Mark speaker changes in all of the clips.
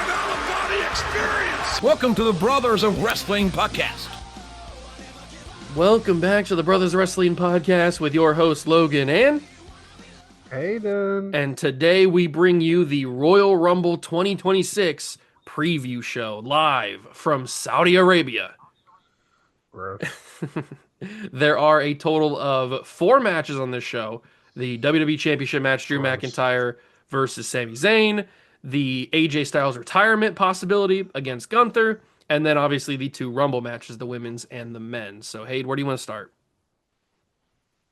Speaker 1: out-of-body experience.
Speaker 2: Welcome to the Brothers of Wrestling podcast.
Speaker 3: Welcome back to the Brothers Wrestling Podcast with your host Logan and
Speaker 4: Hayden.
Speaker 3: And today we bring you the Royal Rumble 2026 preview show live from Saudi Arabia.
Speaker 4: Gross.
Speaker 3: There are a total of 4 matches on this show. The WWE Championship match, Drew McIntyre versus Sami Zayn, the AJ Styles retirement possibility against Gunther, and then obviously the 2 Rumble matches, the women's and the men's. So, Hayden, where do you want to start?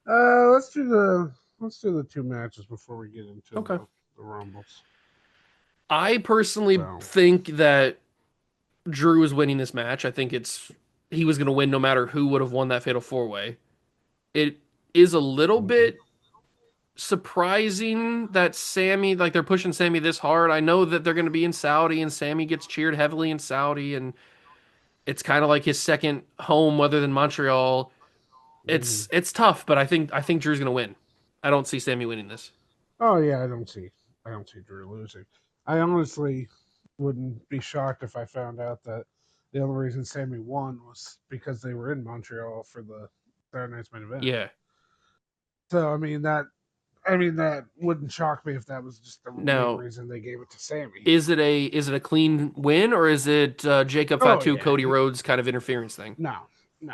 Speaker 4: Let's do the 2 matches before we get into the Rumbles.
Speaker 3: I personally think that Drew is winning this match. I think he was going to win no matter who would have won that Fatal 4-Way. It is a little bit surprising that Sami, like they're pushing Sami this hard. I know that they're going to be in Saudi and Sami gets cheered heavily in Saudi and it's kind of like his second home other than Montreal. It's tough, but I think Drew's going to win. I don't see Sami winning this.
Speaker 4: Oh yeah, I don't see Drew losing. I honestly wouldn't be shocked if I found out that the only reason Sami won was because they were in Montreal for the Saturday Night's Main Event.
Speaker 3: Yeah.
Speaker 4: So I mean that wouldn't shock me if that was just the main reason they gave it to Sami.
Speaker 3: Is it a clean win or is it Jacob Fatu, Cody Rhodes kind of interference thing?
Speaker 4: No,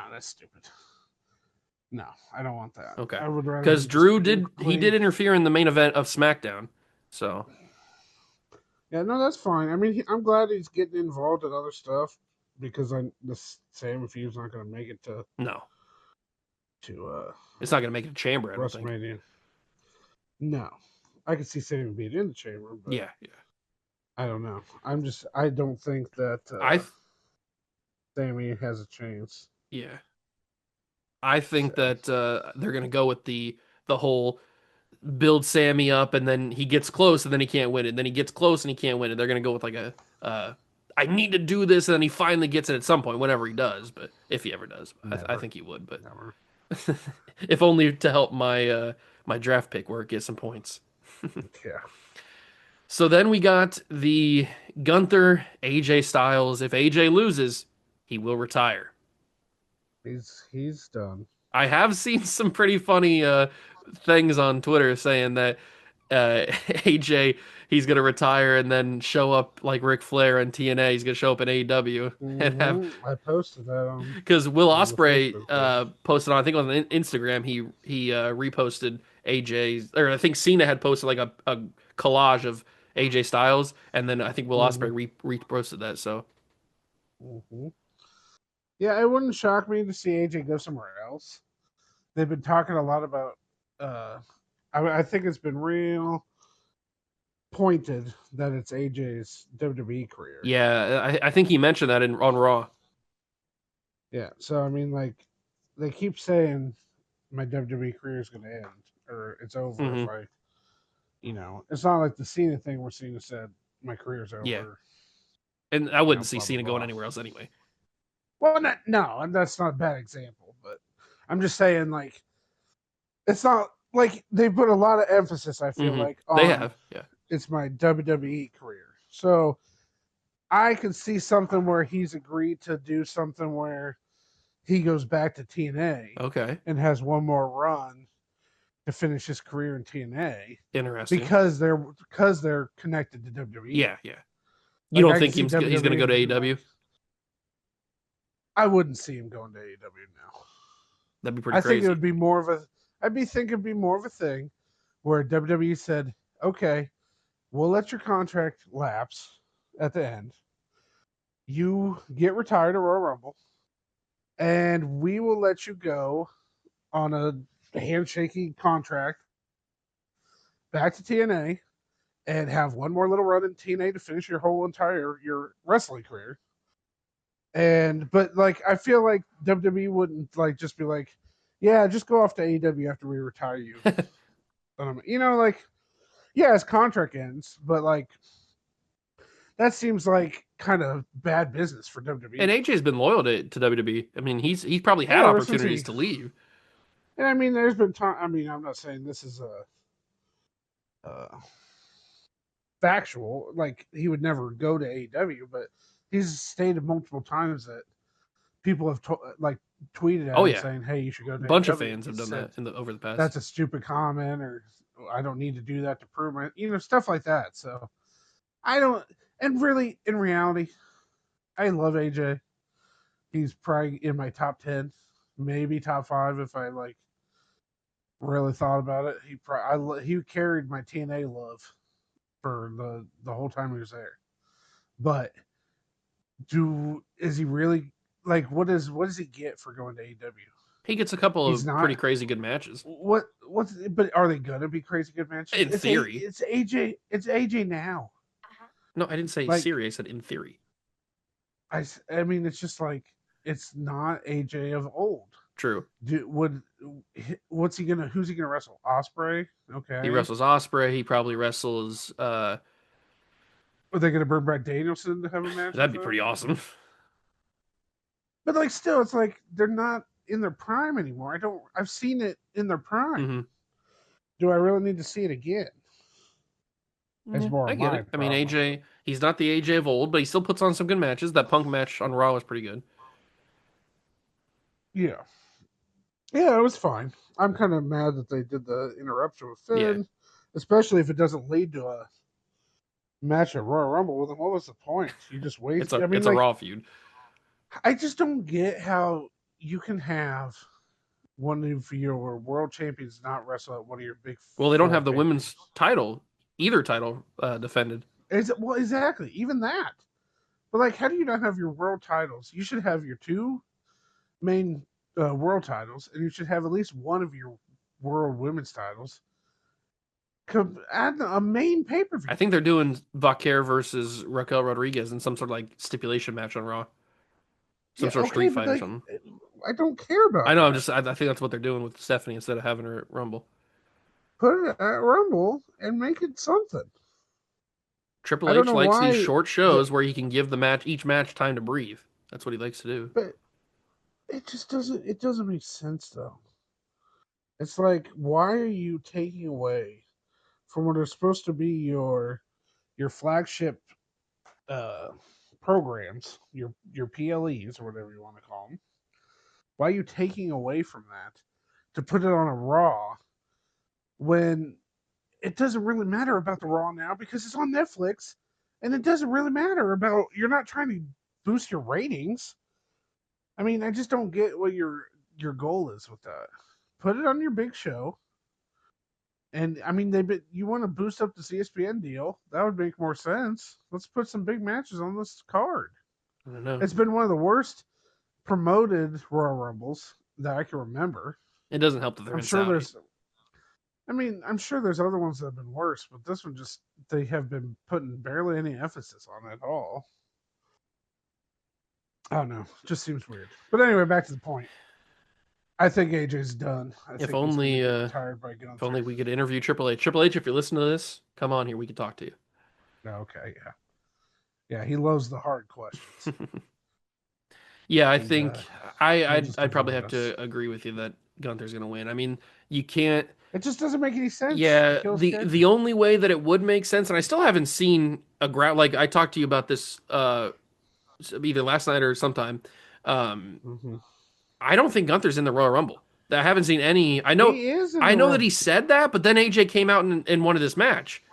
Speaker 4: that's stupid. No, I don't want that.
Speaker 3: Okay.
Speaker 4: I would rather
Speaker 3: because Drew did interfere in the main event of SmackDown. So
Speaker 4: yeah, no, that's fine. I mean, I'm glad he's getting involved in other stuff because the Sami feud's not going to make it to
Speaker 3: it's not going to make it to Chamber. I don't think.
Speaker 4: WrestleMania. No, I could see Sami being in the Chamber. But
Speaker 3: yeah.
Speaker 4: I don't know. I don't think that Sami has a chance.
Speaker 3: Yeah. I think that they're going to go with the whole build Sami up and then he gets close and then he can't win it. Then he gets close and he can't win it. They're going to go with like I need to do this and then he finally gets it at some point, whenever he does. But if he ever does, I think he would. But
Speaker 4: never.
Speaker 3: If only to help my my draft pick where it gets some points.
Speaker 4: Yeah.
Speaker 3: So then we got the Gunther AJ Styles. If AJ loses, he will retire.
Speaker 4: He's done.
Speaker 3: I have seen some pretty funny things on Twitter saying that AJ, he's going to retire and then show up like Ric Flair and TNA. He's going to show up in AEW and have.
Speaker 4: I posted that on
Speaker 3: because Will Ospreay posted on, I think on Instagram, he reposted AJ's, or I think Cena had posted like a collage of AJ Styles, and then I think Will Ospreay reposted that. So.
Speaker 4: Yeah, it wouldn't shock me to see AJ go somewhere else. They've been talking a lot about. I think it's been real pointed that it's AJ's WWE career.
Speaker 3: Yeah, I think he mentioned that on Raw.
Speaker 4: Yeah, so I mean, like, they keep saying my WWE career is going to end or it's over if I, it's not like the Cena thing where Cena said my career's over.
Speaker 3: Yeah, and I wouldn't see Cena going anywhere else anyway.
Speaker 4: Well, no, and that's not a bad example, but I'm just saying, like, it's not like they put a lot of emphasis, I feel like, on
Speaker 3: they have,
Speaker 4: it's my WWE career. So I could see something where he's agreed to do something where he goes back to TNA, and has one more run to finish his career in TNA.
Speaker 3: Interesting,
Speaker 4: because they're connected to WWE.
Speaker 3: Yeah. You don't think he's going to go to AEW?
Speaker 4: I wouldn't see him going to AEW now.
Speaker 3: That'd be pretty crazy.
Speaker 4: I think it would be more of a. I'd be thinking it'd be more of a thing where WWE said, "Okay, we'll let your contract lapse at the end. You get retired at Royal Rumble, and we will let you go on a handshaking contract back to TNA, and have one more little run in TNA to finish your whole entire your wrestling career." But like, I feel like WWE wouldn't like just be like, yeah, just go off to AEW after we retire you. Like, yeah, his contract ends, but like, that seems like kind of bad business for WWE.
Speaker 3: And AJ's been loyal to WWE. I mean, he's probably had opportunities to leave.
Speaker 4: And I mean, there's been time. I mean, I'm not saying this is a factual. Like he would never go to AEW, but he's stated multiple times that people have like tweeted at
Speaker 3: Oh
Speaker 4: him
Speaker 3: yeah,
Speaker 4: saying, "Hey, you should go
Speaker 3: a
Speaker 4: to
Speaker 3: bunch of
Speaker 4: AEW." And
Speaker 3: fans
Speaker 4: he
Speaker 3: have done
Speaker 4: said
Speaker 3: that over the past.
Speaker 4: that's a stupid comment, or I don't need to do that to prove it. Stuff like that. So I don't. And really, in reality, I love AJ. He's probably in my top 10, maybe top 5 if I like really thought about it. He carried my TNA love for the whole time he was there. But is he really like what does he get for going to AEW?
Speaker 3: He gets a couple
Speaker 4: He's
Speaker 3: of pretty
Speaker 4: not
Speaker 3: crazy good matches.
Speaker 4: what's but are they gonna be crazy good matches?
Speaker 3: In theory.
Speaker 4: It's AJ now.
Speaker 3: No, I didn't say
Speaker 4: Like
Speaker 3: Siri. I said in theory.
Speaker 4: I mean it's just like it's not AJ of old.
Speaker 3: True.
Speaker 4: What's he gonna? Who's he gonna wrestle? Osprey. Okay.
Speaker 3: He wrestles Osprey. He probably wrestles.
Speaker 4: Are they gonna bring back Danielson to have a match
Speaker 3: That'd
Speaker 4: with
Speaker 3: be
Speaker 4: him?
Speaker 3: pretty awesome.
Speaker 4: But like, still, it's like they're not in their prime anymore. I've seen it in their prime.
Speaker 3: Mm-hmm.
Speaker 4: Do I really need to see it again? It's
Speaker 3: Yeah,
Speaker 4: more
Speaker 3: I
Speaker 4: of
Speaker 3: get
Speaker 4: my
Speaker 3: it. I mean,
Speaker 4: problem.
Speaker 3: AJ. He's not the AJ of old, but he still puts on some good matches. That Punk match on Raw was pretty good.
Speaker 4: Yeah. Yeah, it was fine. I'm kind of mad that they did the interruption with
Speaker 3: Yeah,
Speaker 4: Finn, especially if it doesn't lead to a match at Royal Rumble with him. What was the point? You just
Speaker 3: it's
Speaker 4: waste.
Speaker 3: a
Speaker 4: I mean,
Speaker 3: it's a
Speaker 4: like,
Speaker 3: Raw feud.
Speaker 4: I just don't get how you can have one of your world champions not wrestle at one of your big
Speaker 3: Well, they don't
Speaker 4: four
Speaker 3: have the
Speaker 4: pay per
Speaker 3: women's
Speaker 4: views.
Speaker 3: title, either title defended.
Speaker 4: Is it well exactly even that? But like, how do you not have your world titles? You should have your two main world titles, and you should have at least one of your world women's titles. Add a main pay per view.
Speaker 3: I think they're doing Vaquer versus Raquel Rodriguez in some sort of like stipulation match on Raw, some
Speaker 4: Yeah,
Speaker 3: sort of
Speaker 4: okay,
Speaker 3: street
Speaker 4: but
Speaker 3: fight or
Speaker 4: like,
Speaker 3: something.
Speaker 4: I don't care
Speaker 3: I
Speaker 4: about
Speaker 3: know.
Speaker 4: that.
Speaker 3: I think that's what they're doing with Stephanie instead of having her at Rumble.
Speaker 4: Put it at Rumble and make it something.
Speaker 3: Triple
Speaker 4: I don't
Speaker 3: H
Speaker 4: know
Speaker 3: likes these
Speaker 4: why
Speaker 3: short
Speaker 4: that,
Speaker 3: shows where he can give the match each match time to breathe. That's what he likes to do.
Speaker 4: but it just doesn't. It doesn't make sense though. It's like, why are you taking away from what are supposed to be your flagship uh, programs, your PLEs or whatever you want to call them? Why are you taking away from that to put it on a Raw when it doesn't really matter about the Raw now because it's on Netflix, and it doesn't really matter about you're not trying to boost your ratings. I mean, I just don't get what your goal is with that. Put it on your big show. And I mean, you want to boost up the CSPN deal? That would make more sense. Let's put some big matches on this card.
Speaker 3: I don't know.
Speaker 4: It's been one of the worst promoted Royal Rumbles that I can remember.
Speaker 3: It doesn't help that they're
Speaker 4: I'm
Speaker 3: in
Speaker 4: sure
Speaker 3: Saudi.
Speaker 4: there's I mean, I'm sure there's other ones that have been worse, but this one just they have been putting barely any emphasis on it at all. I don't know. It just seems weird. But anyway, back to the point. I think AJ's done. I
Speaker 3: If
Speaker 4: think he's going to
Speaker 3: only,
Speaker 4: get
Speaker 3: uh,
Speaker 4: retired by
Speaker 3: if only
Speaker 4: Gunther.
Speaker 3: we could interview Triple H. Triple H, if you listen to this, come on here. We could talk to you.
Speaker 4: Okay, yeah, yeah. He loves the hard questions.
Speaker 3: Yeah, I
Speaker 4: And
Speaker 3: think
Speaker 4: he'll just
Speaker 3: I'd probably
Speaker 4: avoid
Speaker 3: have
Speaker 4: us.
Speaker 3: to agree with you that Gunther's going to win. I mean, you can't.
Speaker 4: It just doesn't make any sense. It
Speaker 3: Yeah,
Speaker 4: kills
Speaker 3: the
Speaker 4: character.
Speaker 3: only way that it would make sense, and I still haven't seen a like I talked to you about this either last night or sometime. Um,
Speaker 4: Hmm.
Speaker 3: I don't think Gunther's in the Royal Rumble. I haven't seen any.
Speaker 4: He is in
Speaker 3: I
Speaker 4: the
Speaker 3: know that
Speaker 4: room.
Speaker 3: he said that, but then AJ came out and wanted this match.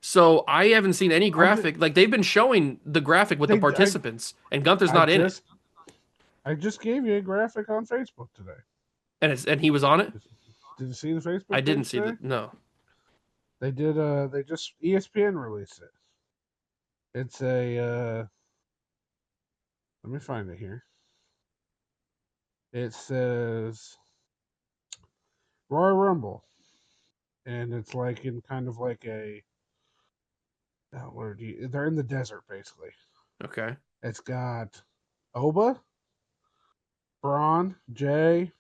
Speaker 3: So I haven't seen any
Speaker 4: I just
Speaker 3: graphic. Like they've been showing the graphic with the
Speaker 4: they
Speaker 3: participants, and Gunther's
Speaker 4: I
Speaker 3: not in it.
Speaker 4: just I just gave you a graphic on Facebook today.
Speaker 3: And he was on it.
Speaker 4: Did you see the
Speaker 3: I
Speaker 4: Facebook
Speaker 3: didn't
Speaker 4: page
Speaker 3: see the
Speaker 4: today?
Speaker 3: no.
Speaker 4: They did. They just ESPN released it. It's a. Let me find it here. It says Royal Rumble, and it's like in kind of like a. Where do you? They're in the desert basically.
Speaker 3: Okay.
Speaker 4: It's got Oba, Braun, Jay,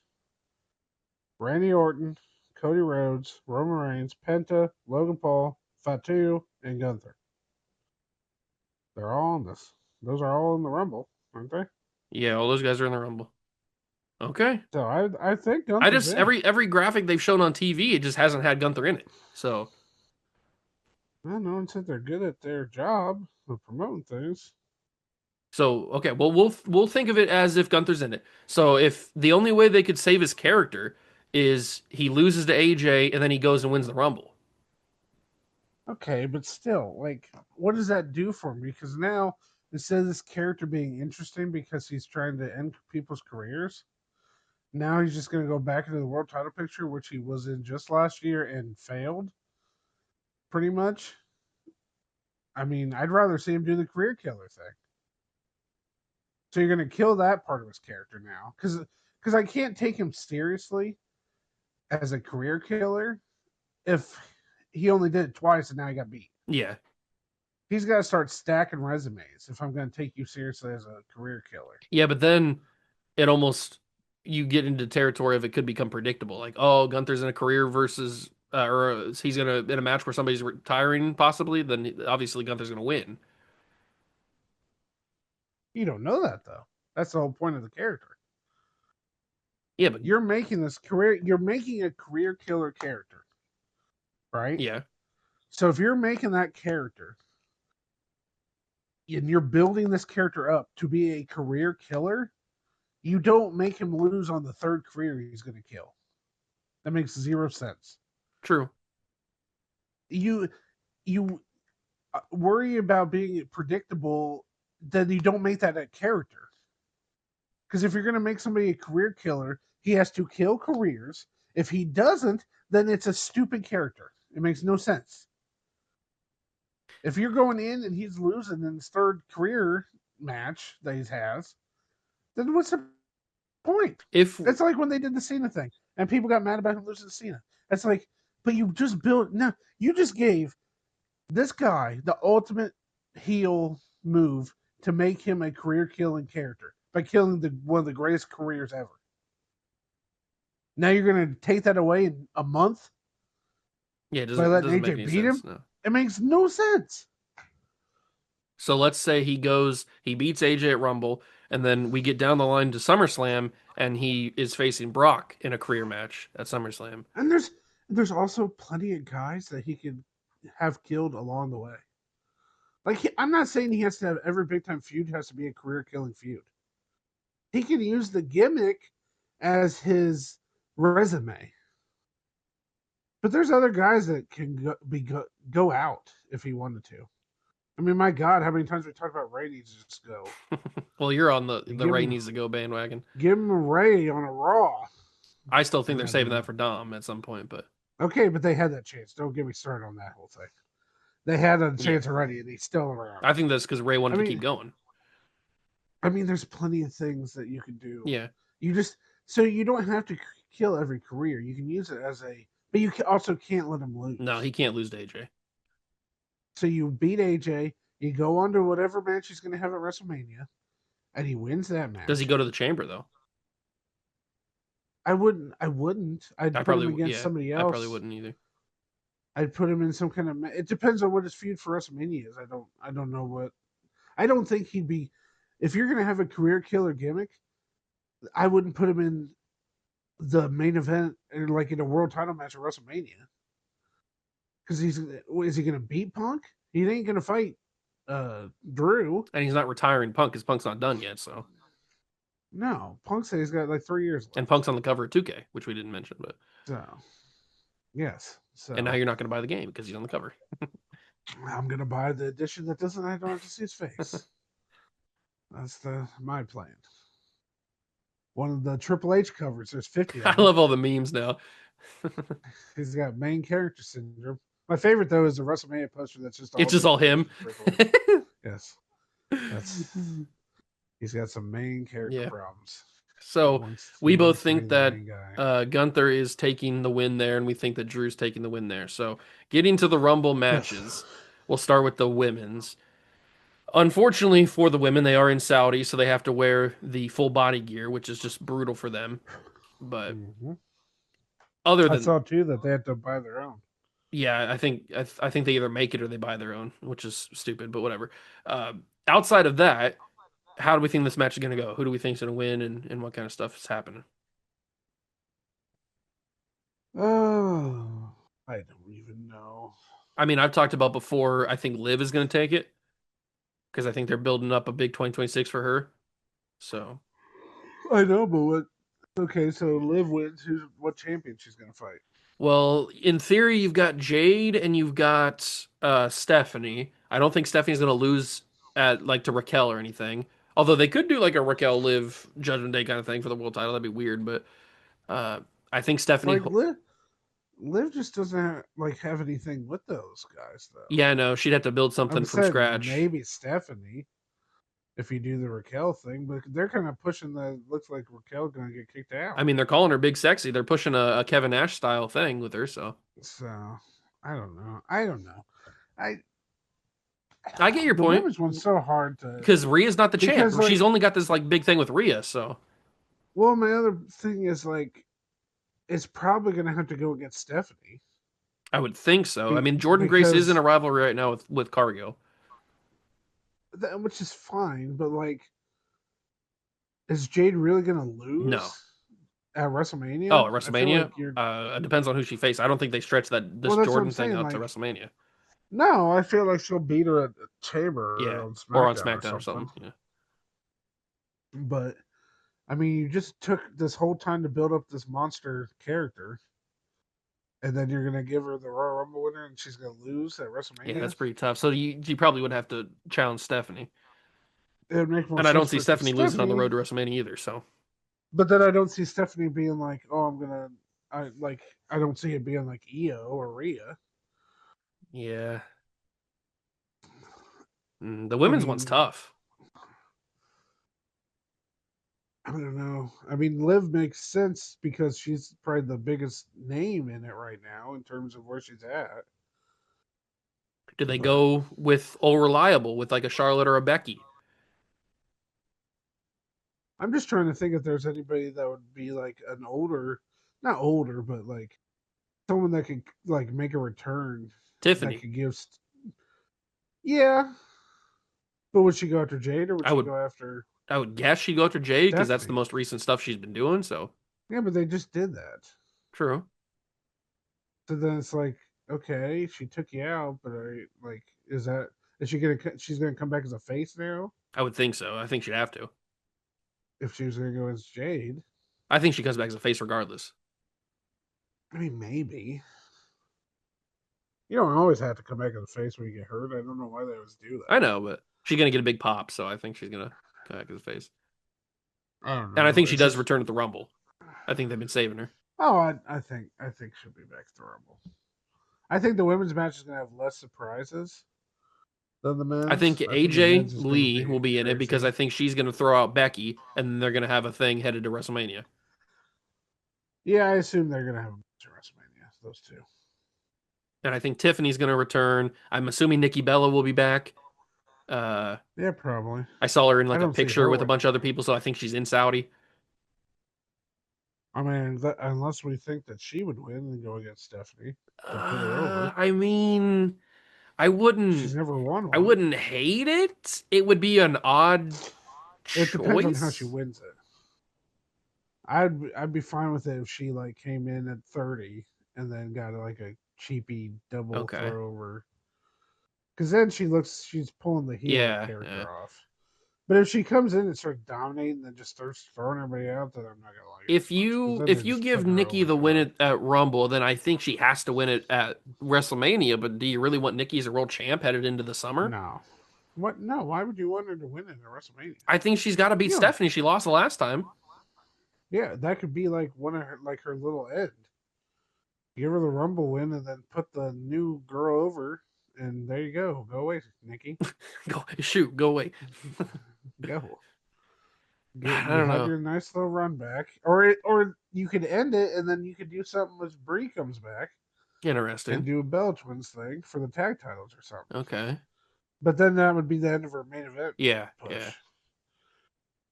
Speaker 4: Randy Orton, Cody Rhodes, Roman Reigns, Penta, Logan Paul, Fatu, and Gunther. They're all on this. Those are all in the Rumble, aren't they?
Speaker 3: Yeah, all those guys are in the Rumble. Okay.
Speaker 4: So I think
Speaker 3: I
Speaker 4: Gunther's
Speaker 3: just
Speaker 4: in.
Speaker 3: every graphic they've shown on TV, it just hasn't had Gunther in it. So
Speaker 4: Well, no one said they're good at their job of promoting things.
Speaker 3: So okay, well we'll think of it as if Gunther's in it. So if the only way they could save his character is he loses to AJ and then he goes and wins the Rumble.
Speaker 4: Okay, but still, like, what does that do for me? Because now, instead of this character being interesting because he's trying to end people's careers, now he's just going to go back into the world title picture, which he was in just last year and failed, pretty much. I mean, I'd rather see him do the career killer thing. So you're going to kill that part of his character now, because I can't take him seriously as a career killer if he only did it twice and now he got beat.
Speaker 3: Yeah.
Speaker 4: He's got to start stacking resumes if I'm going to take you seriously as a career killer.
Speaker 3: Yeah, but then it almost you get into territory of it could become predictable. Like, oh, Gunther's in a career versus or he's gonna in a match where somebody's retiring possibly, then obviously Gunther's gonna win.
Speaker 4: You don't know that though. That's the whole point of the character.
Speaker 3: Yeah, but
Speaker 4: You're making this career. You're making a career killer character, right?
Speaker 3: yeah,
Speaker 4: So if you're making that character and you're building this character up to be a career killer, you don't make him lose on the third career he's going to kill. That makes zero sense.
Speaker 3: true.
Speaker 4: You you worry about being predictable, then you don't make that a character. Because if you're going to make somebody a career killer, he has to kill careers. If he doesn't, then it's a stupid character. It makes no sense. If you're going in and he's losing in his third career match that he has, then what's the point?
Speaker 3: If
Speaker 4: That's like when they did the Cena thing and people got mad about him losing to Cena. That's like, but you just built, no, you just gave this guy the ultimate heel move to make him a career killing character by killing one of the greatest careers ever. Now you're going to take that away in a month
Speaker 3: yeah, it
Speaker 4: by letting
Speaker 3: doesn't make
Speaker 4: AJ
Speaker 3: any
Speaker 4: beat
Speaker 3: sense.
Speaker 4: him?
Speaker 3: No.
Speaker 4: It makes no sense.
Speaker 3: So let's say he beats AJ at Rumble, and then we get down the line to SummerSlam, and he is facing Brock in a career match at SummerSlam.
Speaker 4: And there's also plenty of guys that he could have killed along the way. Like I'm not saying he has to have every big time feud has to be a career killing feud. He can use the gimmick as his resume. But there's other guys that can go out if he wanted to. I mean, my God, how many times we talked about Ray needs to just go?
Speaker 3: Well, you're on the
Speaker 4: Give
Speaker 3: Ray
Speaker 4: him,
Speaker 3: needs to go bandwagon.
Speaker 4: give him a Ray on a Raw.
Speaker 3: I still think they're
Speaker 4: God
Speaker 3: saving
Speaker 4: damn
Speaker 3: that
Speaker 4: it.
Speaker 3: for Dom at some point, but
Speaker 4: Okay, but they had that chance. Don't get me started on that whole thing. They had a
Speaker 3: yeah,
Speaker 4: chance already, and he's still around.
Speaker 3: I think that's because Ray
Speaker 4: I
Speaker 3: wanted to keep
Speaker 4: mean,
Speaker 3: going.
Speaker 4: there's plenty of things that you can do.
Speaker 3: Yeah,
Speaker 4: You just so you don't have to kill every career. You can use it as a, but you also can't let him lose.
Speaker 3: no, he can't lose to AJ.
Speaker 4: So you beat AJ. You go on to whatever match he's going to have at WrestleMania, and he wins that match.
Speaker 3: Does he go to the chamber though?
Speaker 4: I wouldn't. I wouldn't. I'd
Speaker 3: I
Speaker 4: put him
Speaker 3: probably
Speaker 4: against somebody else.
Speaker 3: I probably wouldn't either.
Speaker 4: I'd put him in some kind of. It depends on what his feud for WrestleMania is. I don't know what. I don't think he'd be. If you're going to have a career killer gimmick, I wouldn't put him in the main event or like in a world title match at WrestleMania. Because is he going to beat Punk? He ain't going to fight Drew.
Speaker 3: And he's not retiring Punk because Punk's not done yet. So,
Speaker 4: No, Punk said he's got like 3 years left.
Speaker 3: and Punk's on the cover of 2K, which we didn't mention, but
Speaker 4: So, yes. So,
Speaker 3: and now you're not going to buy the game because he's on the cover.
Speaker 4: I'm going to buy the edition that doesn't. I don't have to see his face. That's my plan. One of the Triple H covers. There's 50 of
Speaker 3: I
Speaker 4: them.
Speaker 3: love all the memes now.
Speaker 4: He's got main character syndrome. My favorite though is the WrestleMania poster. That's just all
Speaker 3: It's just all him.
Speaker 4: Yes, that's he's got some main character
Speaker 3: Yeah.
Speaker 4: problems.
Speaker 3: So we both think that
Speaker 4: guy.
Speaker 3: Gunther is taking the win there, and we think that Drew's taking the win there. So getting to the Rumble matches, we'll start with the women's. Unfortunately for the women, they are in Saudi, so they have to wear the full body gear, which is just brutal for them. But
Speaker 4: Mhm.
Speaker 3: other
Speaker 4: I
Speaker 3: than
Speaker 4: saw too that they had to buy their own.
Speaker 3: yeah, I think they either make it or they buy their own, which is stupid, but whatever. Outside of that, how do we think this match is going to go? Who do we think is going to win, and what kind of stuff is happening?
Speaker 4: Oh, I don't even know.
Speaker 3: I mean, I've talked about before. I think Liv is going to take it because I think they're building up a big 2026 for her. So,
Speaker 4: I know, but what? Okay, so Liv wins. What champion she's gonna fight?
Speaker 3: well, in theory, you've got Jade and you've got Stephanie. I don't think Stephanie's going to lose at like to Raquel or anything. Although they could do like a Raquel Liv Judgment Day kind of thing for the world title. That'd be weird, but uh, I think Stephanie.
Speaker 4: Like Liv just doesn't have anything with those guys though.
Speaker 3: Yeah, no, she'd have to build
Speaker 4: I
Speaker 3: something
Speaker 4: would
Speaker 3: from
Speaker 4: say
Speaker 3: scratch.
Speaker 4: maybe Stephanie if you do the Raquel thing, but they're kind of pushing the. Looks like Raquel's gonna get kicked
Speaker 3: I
Speaker 4: out.
Speaker 3: mean, they're calling her Big Sexy. They're pushing a Kevin Nash style thing with her. So
Speaker 4: So I don't know. I don't know. I
Speaker 3: I get your
Speaker 4: the
Speaker 3: point
Speaker 4: women's one's so hard to
Speaker 3: because Rhea's not the champ.
Speaker 4: because
Speaker 3: She's
Speaker 4: like
Speaker 3: only got this like big thing with Rhea. So
Speaker 4: well my other thing is like it's probably gonna have to go against Stephanie
Speaker 3: I would think so. I mean, Jordan Grace is in
Speaker 4: because
Speaker 3: a rivalry right now with Cargill.
Speaker 4: which is fine, but like is Jade really gonna
Speaker 3: No.
Speaker 4: lose at
Speaker 3: Oh,
Speaker 4: WrestleMania?
Speaker 3: at
Speaker 4: I feel
Speaker 3: WrestleMania?
Speaker 4: like you're
Speaker 3: It depends on who she faced. I don't think they stretch that
Speaker 4: well
Speaker 3: this
Speaker 4: that's what I'm
Speaker 3: Jordan thing
Speaker 4: saying.
Speaker 3: out to
Speaker 4: Like
Speaker 3: WrestleMania.
Speaker 4: no, I feel like she'll beat her at Chamber
Speaker 3: Yeah.
Speaker 4: or on
Speaker 3: Or on
Speaker 4: SmackDown or
Speaker 3: SmackDown or
Speaker 4: something.
Speaker 3: something. Yeah.
Speaker 4: But I mean, you just took this whole time to build up this monster character, and then you're gonna give her the Royal Rumble winner, and she's gonna lose at
Speaker 3: Yeah, that's
Speaker 4: WrestleMania.
Speaker 3: pretty tough. So you probably would have to challenge Stephanie.
Speaker 4: It would make more
Speaker 3: And I don't
Speaker 4: sense
Speaker 3: see
Speaker 4: for it to be
Speaker 3: Stephanie losing on the road
Speaker 4: Stephanie,
Speaker 3: to WrestleMania either. So
Speaker 4: but then I don't see Stephanie being like, "Oh, I'm gonna," I don't see it being like Io or Rhea.
Speaker 3: yeah. The
Speaker 4: I
Speaker 3: women's one's
Speaker 4: mean,
Speaker 3: tough.
Speaker 4: I don't know. I mean, Liv makes sense because she's probably the biggest name in it right now in terms of where she's at.
Speaker 3: Do they
Speaker 4: But
Speaker 3: go with all reliable with like a Charlotte or a Becky?
Speaker 4: I'm just trying to think if there's anybody that would be like an older, not older, but like someone that could like make a return that
Speaker 3: Tiffany.
Speaker 4: could give. Yeah, but would she go after Jade or would
Speaker 3: I
Speaker 4: she
Speaker 3: would
Speaker 4: go after
Speaker 3: I would guess she'd go after Jade because that's the
Speaker 4: Stephanie?
Speaker 3: most recent stuff she's been doing. So
Speaker 4: Yeah, but they just did that.
Speaker 3: true.
Speaker 4: So then it's like, okay, she took you out, but like, is she gonna? She's gonna come back as a face now
Speaker 3: I would think so. I think she'd have to.
Speaker 4: if she was gonna go as Jade.
Speaker 3: I think she comes back as a face regardless.
Speaker 4: I mean, maybe. You don't always have to come back as a face when you get hurt. I don't know why they always do
Speaker 3: I
Speaker 4: that.
Speaker 3: know, but she's gonna get a big pop, so I think she's gonna come back as a face.
Speaker 4: I don't
Speaker 3: And I
Speaker 4: know.
Speaker 3: think she
Speaker 4: It's
Speaker 3: does
Speaker 4: just
Speaker 3: return at the Rumble. I think they've been saving her.
Speaker 4: oh, I think she'll be back to Rumble. I think the women's match is gonna have less surprises than the
Speaker 3: I think
Speaker 4: men's. I think the
Speaker 3: AJ
Speaker 4: men's is gonna
Speaker 3: Lee will
Speaker 4: be
Speaker 3: be in it because
Speaker 4: crazy.
Speaker 3: I think she's gonna throw out Becky, and then they're gonna have a thing headed to WrestleMania.
Speaker 4: Yeah, I assume they're gonna have a match at WrestleMania. Those two.
Speaker 3: And I think Tiffany's gonna return. I'm assuming Nikki Bella will be back. Uh,
Speaker 4: Yeah, probably.
Speaker 3: I saw her in
Speaker 4: I
Speaker 3: like a
Speaker 4: don't see
Speaker 3: picture
Speaker 4: her
Speaker 3: with a
Speaker 4: winning
Speaker 3: bunch of other
Speaker 4: though.
Speaker 3: people, so I think she's in Saudi.
Speaker 4: I mean, unless we think that she would win and go against Stephanie to put her over.
Speaker 3: I mean, I
Speaker 4: She's
Speaker 3: wouldn't,
Speaker 4: never won
Speaker 3: I
Speaker 4: one.
Speaker 3: wouldn't hate it. It would be an odd
Speaker 4: It depends on how she
Speaker 3: choice.
Speaker 4: wins it. I'd be fine with it if she like came in at 30 and then got like a cheapy double
Speaker 3: Okay.
Speaker 4: throw over. Because then she's pulling the heel
Speaker 3: Yeah, yeah.
Speaker 4: character off. But if she comes in and starts dominating and then just starts throwing everybody out, then I'm not gonna like it
Speaker 3: If
Speaker 4: as much. Because
Speaker 3: you
Speaker 4: then
Speaker 3: if
Speaker 4: you're
Speaker 3: you
Speaker 4: just
Speaker 3: give
Speaker 4: putting her
Speaker 3: Nikki
Speaker 4: over
Speaker 3: the
Speaker 4: too
Speaker 3: win
Speaker 4: much.
Speaker 3: at Rumble, then I think she has to win it at WrestleMania. But do you really want Nikki as a world champ headed into the summer?
Speaker 4: No. What? No. Why would you want her to win it at WrestleMania?
Speaker 3: I think she's got to beat
Speaker 4: You know,
Speaker 3: Stephanie. She lost the last time.
Speaker 4: yeah, that could be like one of her little end. Give her the Rumble win and then put the new girl over, and there you go. Go away, Nikki.
Speaker 3: Go shoot, go away.
Speaker 4: Go.
Speaker 3: I
Speaker 4: You
Speaker 3: don't
Speaker 4: have
Speaker 3: know.
Speaker 4: your nice little run back, or you could end it and then you could do something with Bree comes back and
Speaker 3: Interesting.
Speaker 4: do a Bella Twins thing for the tag titles or something.
Speaker 3: Okay.
Speaker 4: But then that would be the end of her main event
Speaker 3: Yeah,
Speaker 4: push.
Speaker 3: yeah.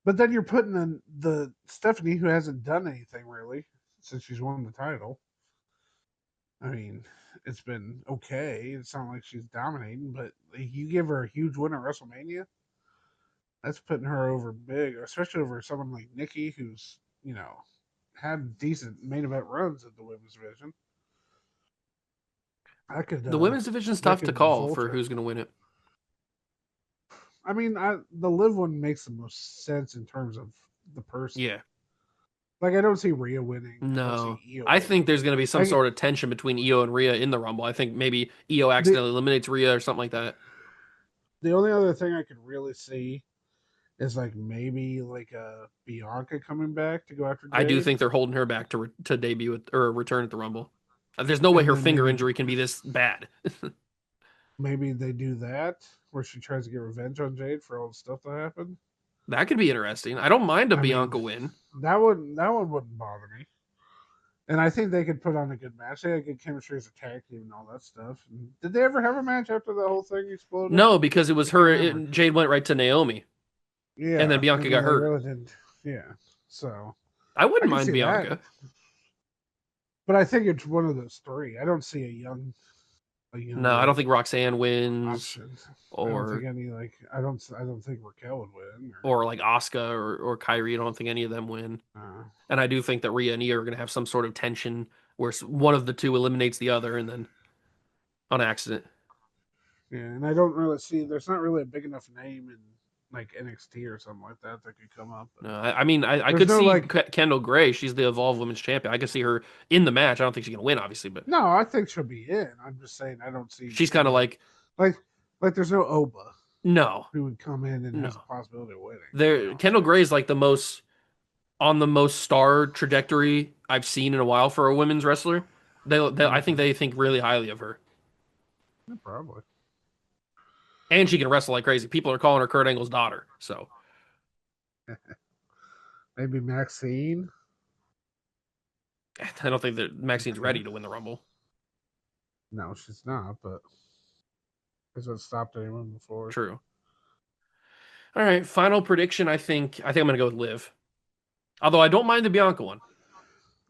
Speaker 4: But then you're putting in the Stephanie who hasn't done anything really since she's won the title. I mean, it's been okay. It's not like she's dominating, but you give her a huge win at WrestleMania, that's putting her over big, especially over someone like Nikki, who's had decent main event runs at the women's division. I could.
Speaker 3: The women's division's
Speaker 4: that
Speaker 3: tough to
Speaker 4: could
Speaker 3: call for
Speaker 4: Volta.
Speaker 3: who's going to win it.
Speaker 4: I mean, the live one makes the most sense in terms of the person.
Speaker 3: Yeah.
Speaker 4: Like I don't see Rhea winning. I don't see
Speaker 3: No.
Speaker 4: Io
Speaker 3: I
Speaker 4: winning.
Speaker 3: think there's going to be some
Speaker 4: I,
Speaker 3: sort of tension between Io and Rhea in the Rumble. I think maybe Io
Speaker 4: the
Speaker 3: accidentally eliminates Rhea or something like that.
Speaker 4: the only other thing I could really see is like maybe like a Bianca coming back to go after
Speaker 3: I do
Speaker 4: Jade,
Speaker 3: think they're holding her back to debut or return at the Rumble. There's no way
Speaker 4: and
Speaker 3: her
Speaker 4: then
Speaker 3: finger injury can be this bad.
Speaker 4: maybe they do that where she tries to get revenge on Jade for all the stuff that happened.
Speaker 3: That could be interesting. I don't mind a
Speaker 4: I mean,
Speaker 3: Bianca win.
Speaker 4: that one wouldn't bother me. And I think they could put on a good match. They had good chemistry as a tag team and all that stuff. And did they ever have a match after the whole thing exploded?
Speaker 3: No, because it was
Speaker 4: I can't
Speaker 3: her.
Speaker 4: remember.
Speaker 3: Jade went right to Naomi, and then
Speaker 4: Yeah,
Speaker 3: Bianca
Speaker 4: and then
Speaker 3: got
Speaker 4: they
Speaker 3: hurt.
Speaker 4: really didn't. Yeah, so
Speaker 3: I
Speaker 4: I
Speaker 3: wouldn't
Speaker 4: can
Speaker 3: mind
Speaker 4: see that.
Speaker 3: Bianca.
Speaker 4: But I think it's one of those three. I don't see a
Speaker 3: No, I
Speaker 4: younger
Speaker 3: don't think Roxanne wins,
Speaker 4: option. I don't think
Speaker 3: or
Speaker 4: any like I don't think Raquel would win.
Speaker 3: like Asuka or Kyrie. I don't think any of them win.
Speaker 4: Uh,
Speaker 3: And I do think that Rhea and Io are going to have some sort of tension where one of the two eliminates the other, and then on accident.
Speaker 4: yeah, and I don't really see. There's not really a big enough name in like NXT or something like that that could come up.
Speaker 3: No, I mean, I
Speaker 4: There's
Speaker 3: could
Speaker 4: no
Speaker 3: see
Speaker 4: like.
Speaker 3: Kendall Gray. She's the Evolve Women's Champion. I could see her in the match. I don't think she's going to win, obviously, but
Speaker 4: No, I think she'll be in. I'm just saying I don't see
Speaker 3: she's kind of
Speaker 4: any like there's no Oba
Speaker 3: no,
Speaker 4: who would come in and has a
Speaker 3: no.
Speaker 4: possibility of winning.
Speaker 3: There, Kendall Gray is like the most on the most star trajectory I've seen in a while for a women's wrestler. I think they think really highly of her,
Speaker 4: Yeah, probably.
Speaker 3: and she can wrestle like crazy. People are calling her Kurt Angle's daughter, so
Speaker 4: Maybe Maxine.
Speaker 3: I don't think that Maxine's ready to win the Rumble.
Speaker 4: No, she's not, but hasn't stopped anyone before.
Speaker 3: True. All right, final prediction. I think I'm gonna go with Liv. Although I don't mind the Bianca one.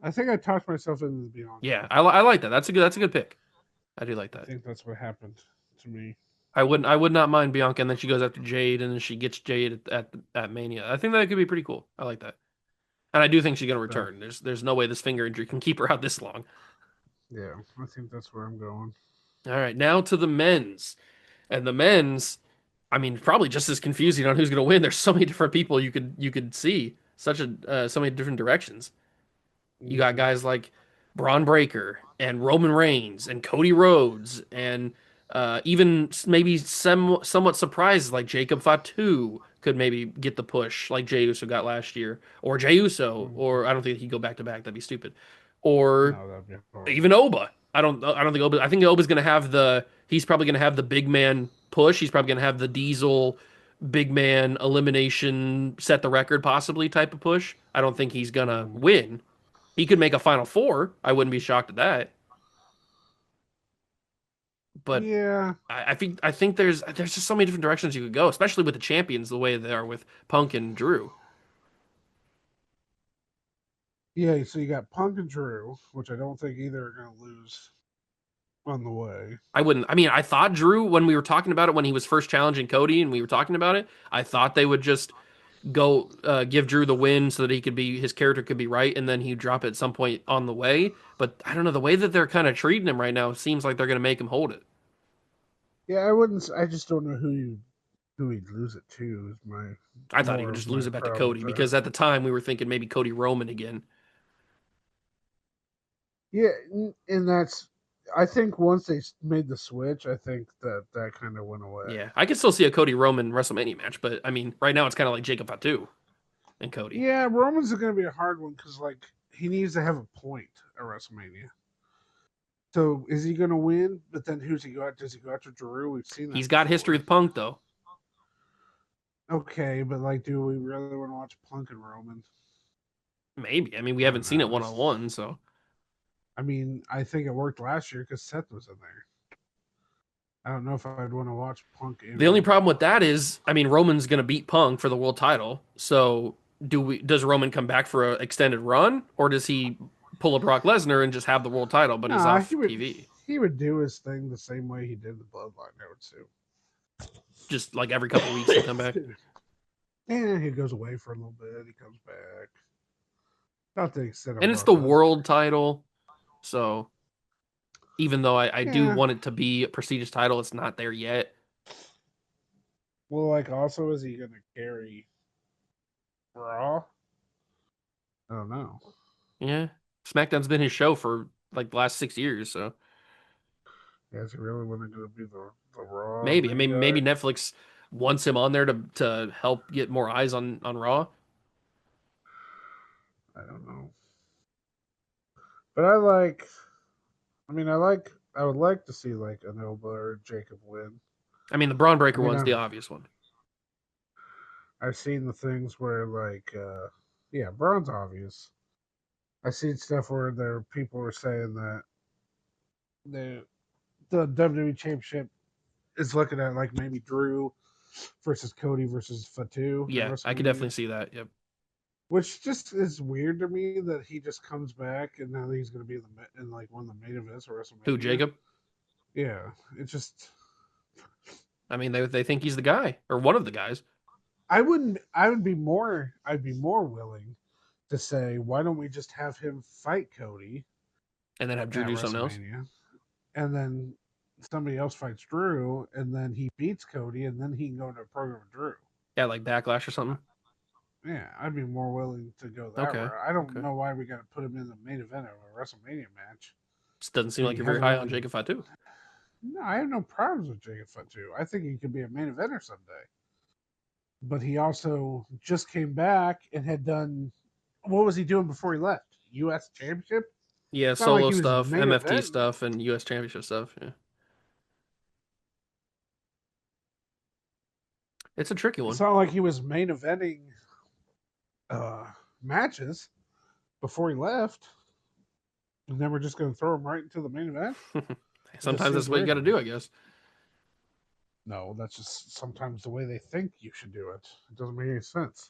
Speaker 4: I think I talked myself into the Bianca.
Speaker 3: Yeah, I like that. That's a good pick. I do like
Speaker 4: I
Speaker 3: that.
Speaker 4: think that's what happened to me.
Speaker 3: I would not mind Bianca, and then she goes after Jade, and then she gets Jade at Mania. I think that could be pretty cool. I like that, and I do think she's gonna
Speaker 4: So,
Speaker 3: return. There's no way this finger injury can keep her out this long.
Speaker 4: yeah, I think that's where I'm going.
Speaker 3: All right, now to the men's, and the men's. I mean, probably just as confusing on who's gonna win. There's so many different people you could see so many different directions. You got guys like Braun Breaker and Roman Reigns and Cody Rhodes and even maybe somewhat surprised like Jacob Fatu could maybe get the push like Jey Uso got last year, or Jey Uso, or I don't think he'd go back to back. That'd be stupid. Or
Speaker 4: No, that'd be horrible.
Speaker 3: even Oba. I don't think Oba. I think Oba's gonna have the. He's probably gonna have the big man push. He's probably gonna have the Diesel big man elimination set the record possibly type of push. I don't think he's gonna win. He could make a Final Four. I wouldn't be shocked at that. But
Speaker 4: Yeah,
Speaker 3: I think there's just so many different directions you could go, especially with the champions the way they are with Punk and Drew.
Speaker 4: yeah. So you got Punk and Drew, which I don't think either are going to lose on the way.
Speaker 3: I wouldn't. I mean, I thought Drew when we were talking about it when he was first challenging Cody and we were talking about it. I thought they would just go give Drew the win so that he could be his character could be right, and then he'd drop it at some point on the way. But I don't know the way that they're kind of treating him right now seems like they're going to make him hold it.
Speaker 4: Yeah, I wouldn't. I just don't know who he'd lose it to. Is my
Speaker 3: I thought he
Speaker 4: more
Speaker 3: would
Speaker 4: of
Speaker 3: just
Speaker 4: my
Speaker 3: lose it back to
Speaker 4: problem
Speaker 3: Cody
Speaker 4: with
Speaker 3: because
Speaker 4: that.
Speaker 3: at the time we were thinking maybe Cody Roman again.
Speaker 4: Yeah, and that's. I think once they made the switch, I think that kind of went away.
Speaker 3: Yeah, I could still see a Cody Roman WrestleMania match, but I mean, right now it's kind of like Jacob Fatu and Cody.
Speaker 4: Yeah, Roman's going to be a hard one because like he needs to have a point at WrestleMania. So is he going to win? But then who's he go out? Does he go after Drew? We've seen that.
Speaker 3: He's got history with Punk though.
Speaker 4: Okay, but like, do we really want to watch Punk and Roman?
Speaker 3: Maybe. I mean, we haven't seen it one on one, so
Speaker 4: I mean, I think it worked last year because Seth was in there. I don't know if I'd want to watch Punk.
Speaker 3: the only problem with that is, I mean, Roman's going to beat Punk for the world title. So does Roman come back for an extended run, or does he pull a Brock Lesnar and just have the world title, but he's off TV?
Speaker 4: He would do his thing the same way he did the Bloodline. I would assume.
Speaker 3: Just like every couple weeks he come back.
Speaker 4: And he goes away for a little bit. He comes back. Not the extent of
Speaker 3: And it's the
Speaker 4: Brock Lesnar.
Speaker 3: world title, so Even though I do
Speaker 4: Yeah.
Speaker 3: want it to be a prestigious title, it's not there yet.
Speaker 4: Well, like, also, is he going to carry Raw? I don't know.
Speaker 3: Yeah. SmackDown's been his show for like the last 6 years, so
Speaker 4: Yeah, is he really want to go be the Raw
Speaker 3: maybe. I
Speaker 4: main
Speaker 3: mean,
Speaker 4: guy?
Speaker 3: maybe Netflix wants him on there to help get more eyes on Raw.
Speaker 4: I don't know. But I would like to see like a Nova or Jacob win.
Speaker 3: I mean, the Braun
Speaker 4: I
Speaker 3: Breaker
Speaker 4: mean,
Speaker 3: one's the obvious one.
Speaker 4: I've seen the things where yeah, Braun's obvious. I seen stuff where there people were saying that the WWE Championship is looking at like maybe Drew versus Cody versus Fatu at
Speaker 3: Yeah, I could
Speaker 4: WrestleMania,
Speaker 3: definitely see that. Yep.
Speaker 4: which just is weird to me that he just comes back and now he's going to be in like one of the main events of
Speaker 3: Who,
Speaker 4: WrestleMania.
Speaker 3: Jacob?
Speaker 4: Yeah, it just
Speaker 3: I mean, they think he's the guy or one of the guys,
Speaker 4: I'd be more willing to say why don't we just have him fight Cody
Speaker 3: and then have Drew
Speaker 4: at
Speaker 3: do something else.
Speaker 4: WrestleMania, and then somebody else fights Drew, and then he beats Cody, and then he can go into a program with Drew.
Speaker 3: Yeah, like Backlash or something.
Speaker 4: Yeah, I'd be more willing to go that
Speaker 3: Okay.
Speaker 4: route. I don't
Speaker 3: Okay.
Speaker 4: know why we got to put him in the main event of a WrestleMania match.
Speaker 3: Just doesn't seem
Speaker 4: And
Speaker 3: like
Speaker 4: he
Speaker 3: you're very
Speaker 4: hasn't
Speaker 3: high on
Speaker 4: really.
Speaker 3: Jacob Fatu.
Speaker 4: No, I have no problems with Jacob Fatu. I think he could be a main eventer someday. But he also just came back and had done. What was he doing before he left? U.S. Championship?
Speaker 3: Yeah,
Speaker 4: It's not like
Speaker 3: solo
Speaker 4: he was
Speaker 3: stuff,
Speaker 4: main
Speaker 3: MFT
Speaker 4: event.
Speaker 3: stuff, and US Championship stuff. Yeah. It's a tricky
Speaker 4: It's
Speaker 3: one.
Speaker 4: not like he was main eventing uh, matches before he left. And then we're just going to throw him right into the main event. It just
Speaker 3: Sometimes
Speaker 4: seems
Speaker 3: that's what you
Speaker 4: weird
Speaker 3: got
Speaker 4: to
Speaker 3: to
Speaker 4: me.
Speaker 3: do, I guess.
Speaker 4: No, that's just sometimes the way they think you should do it. It doesn't make any sense.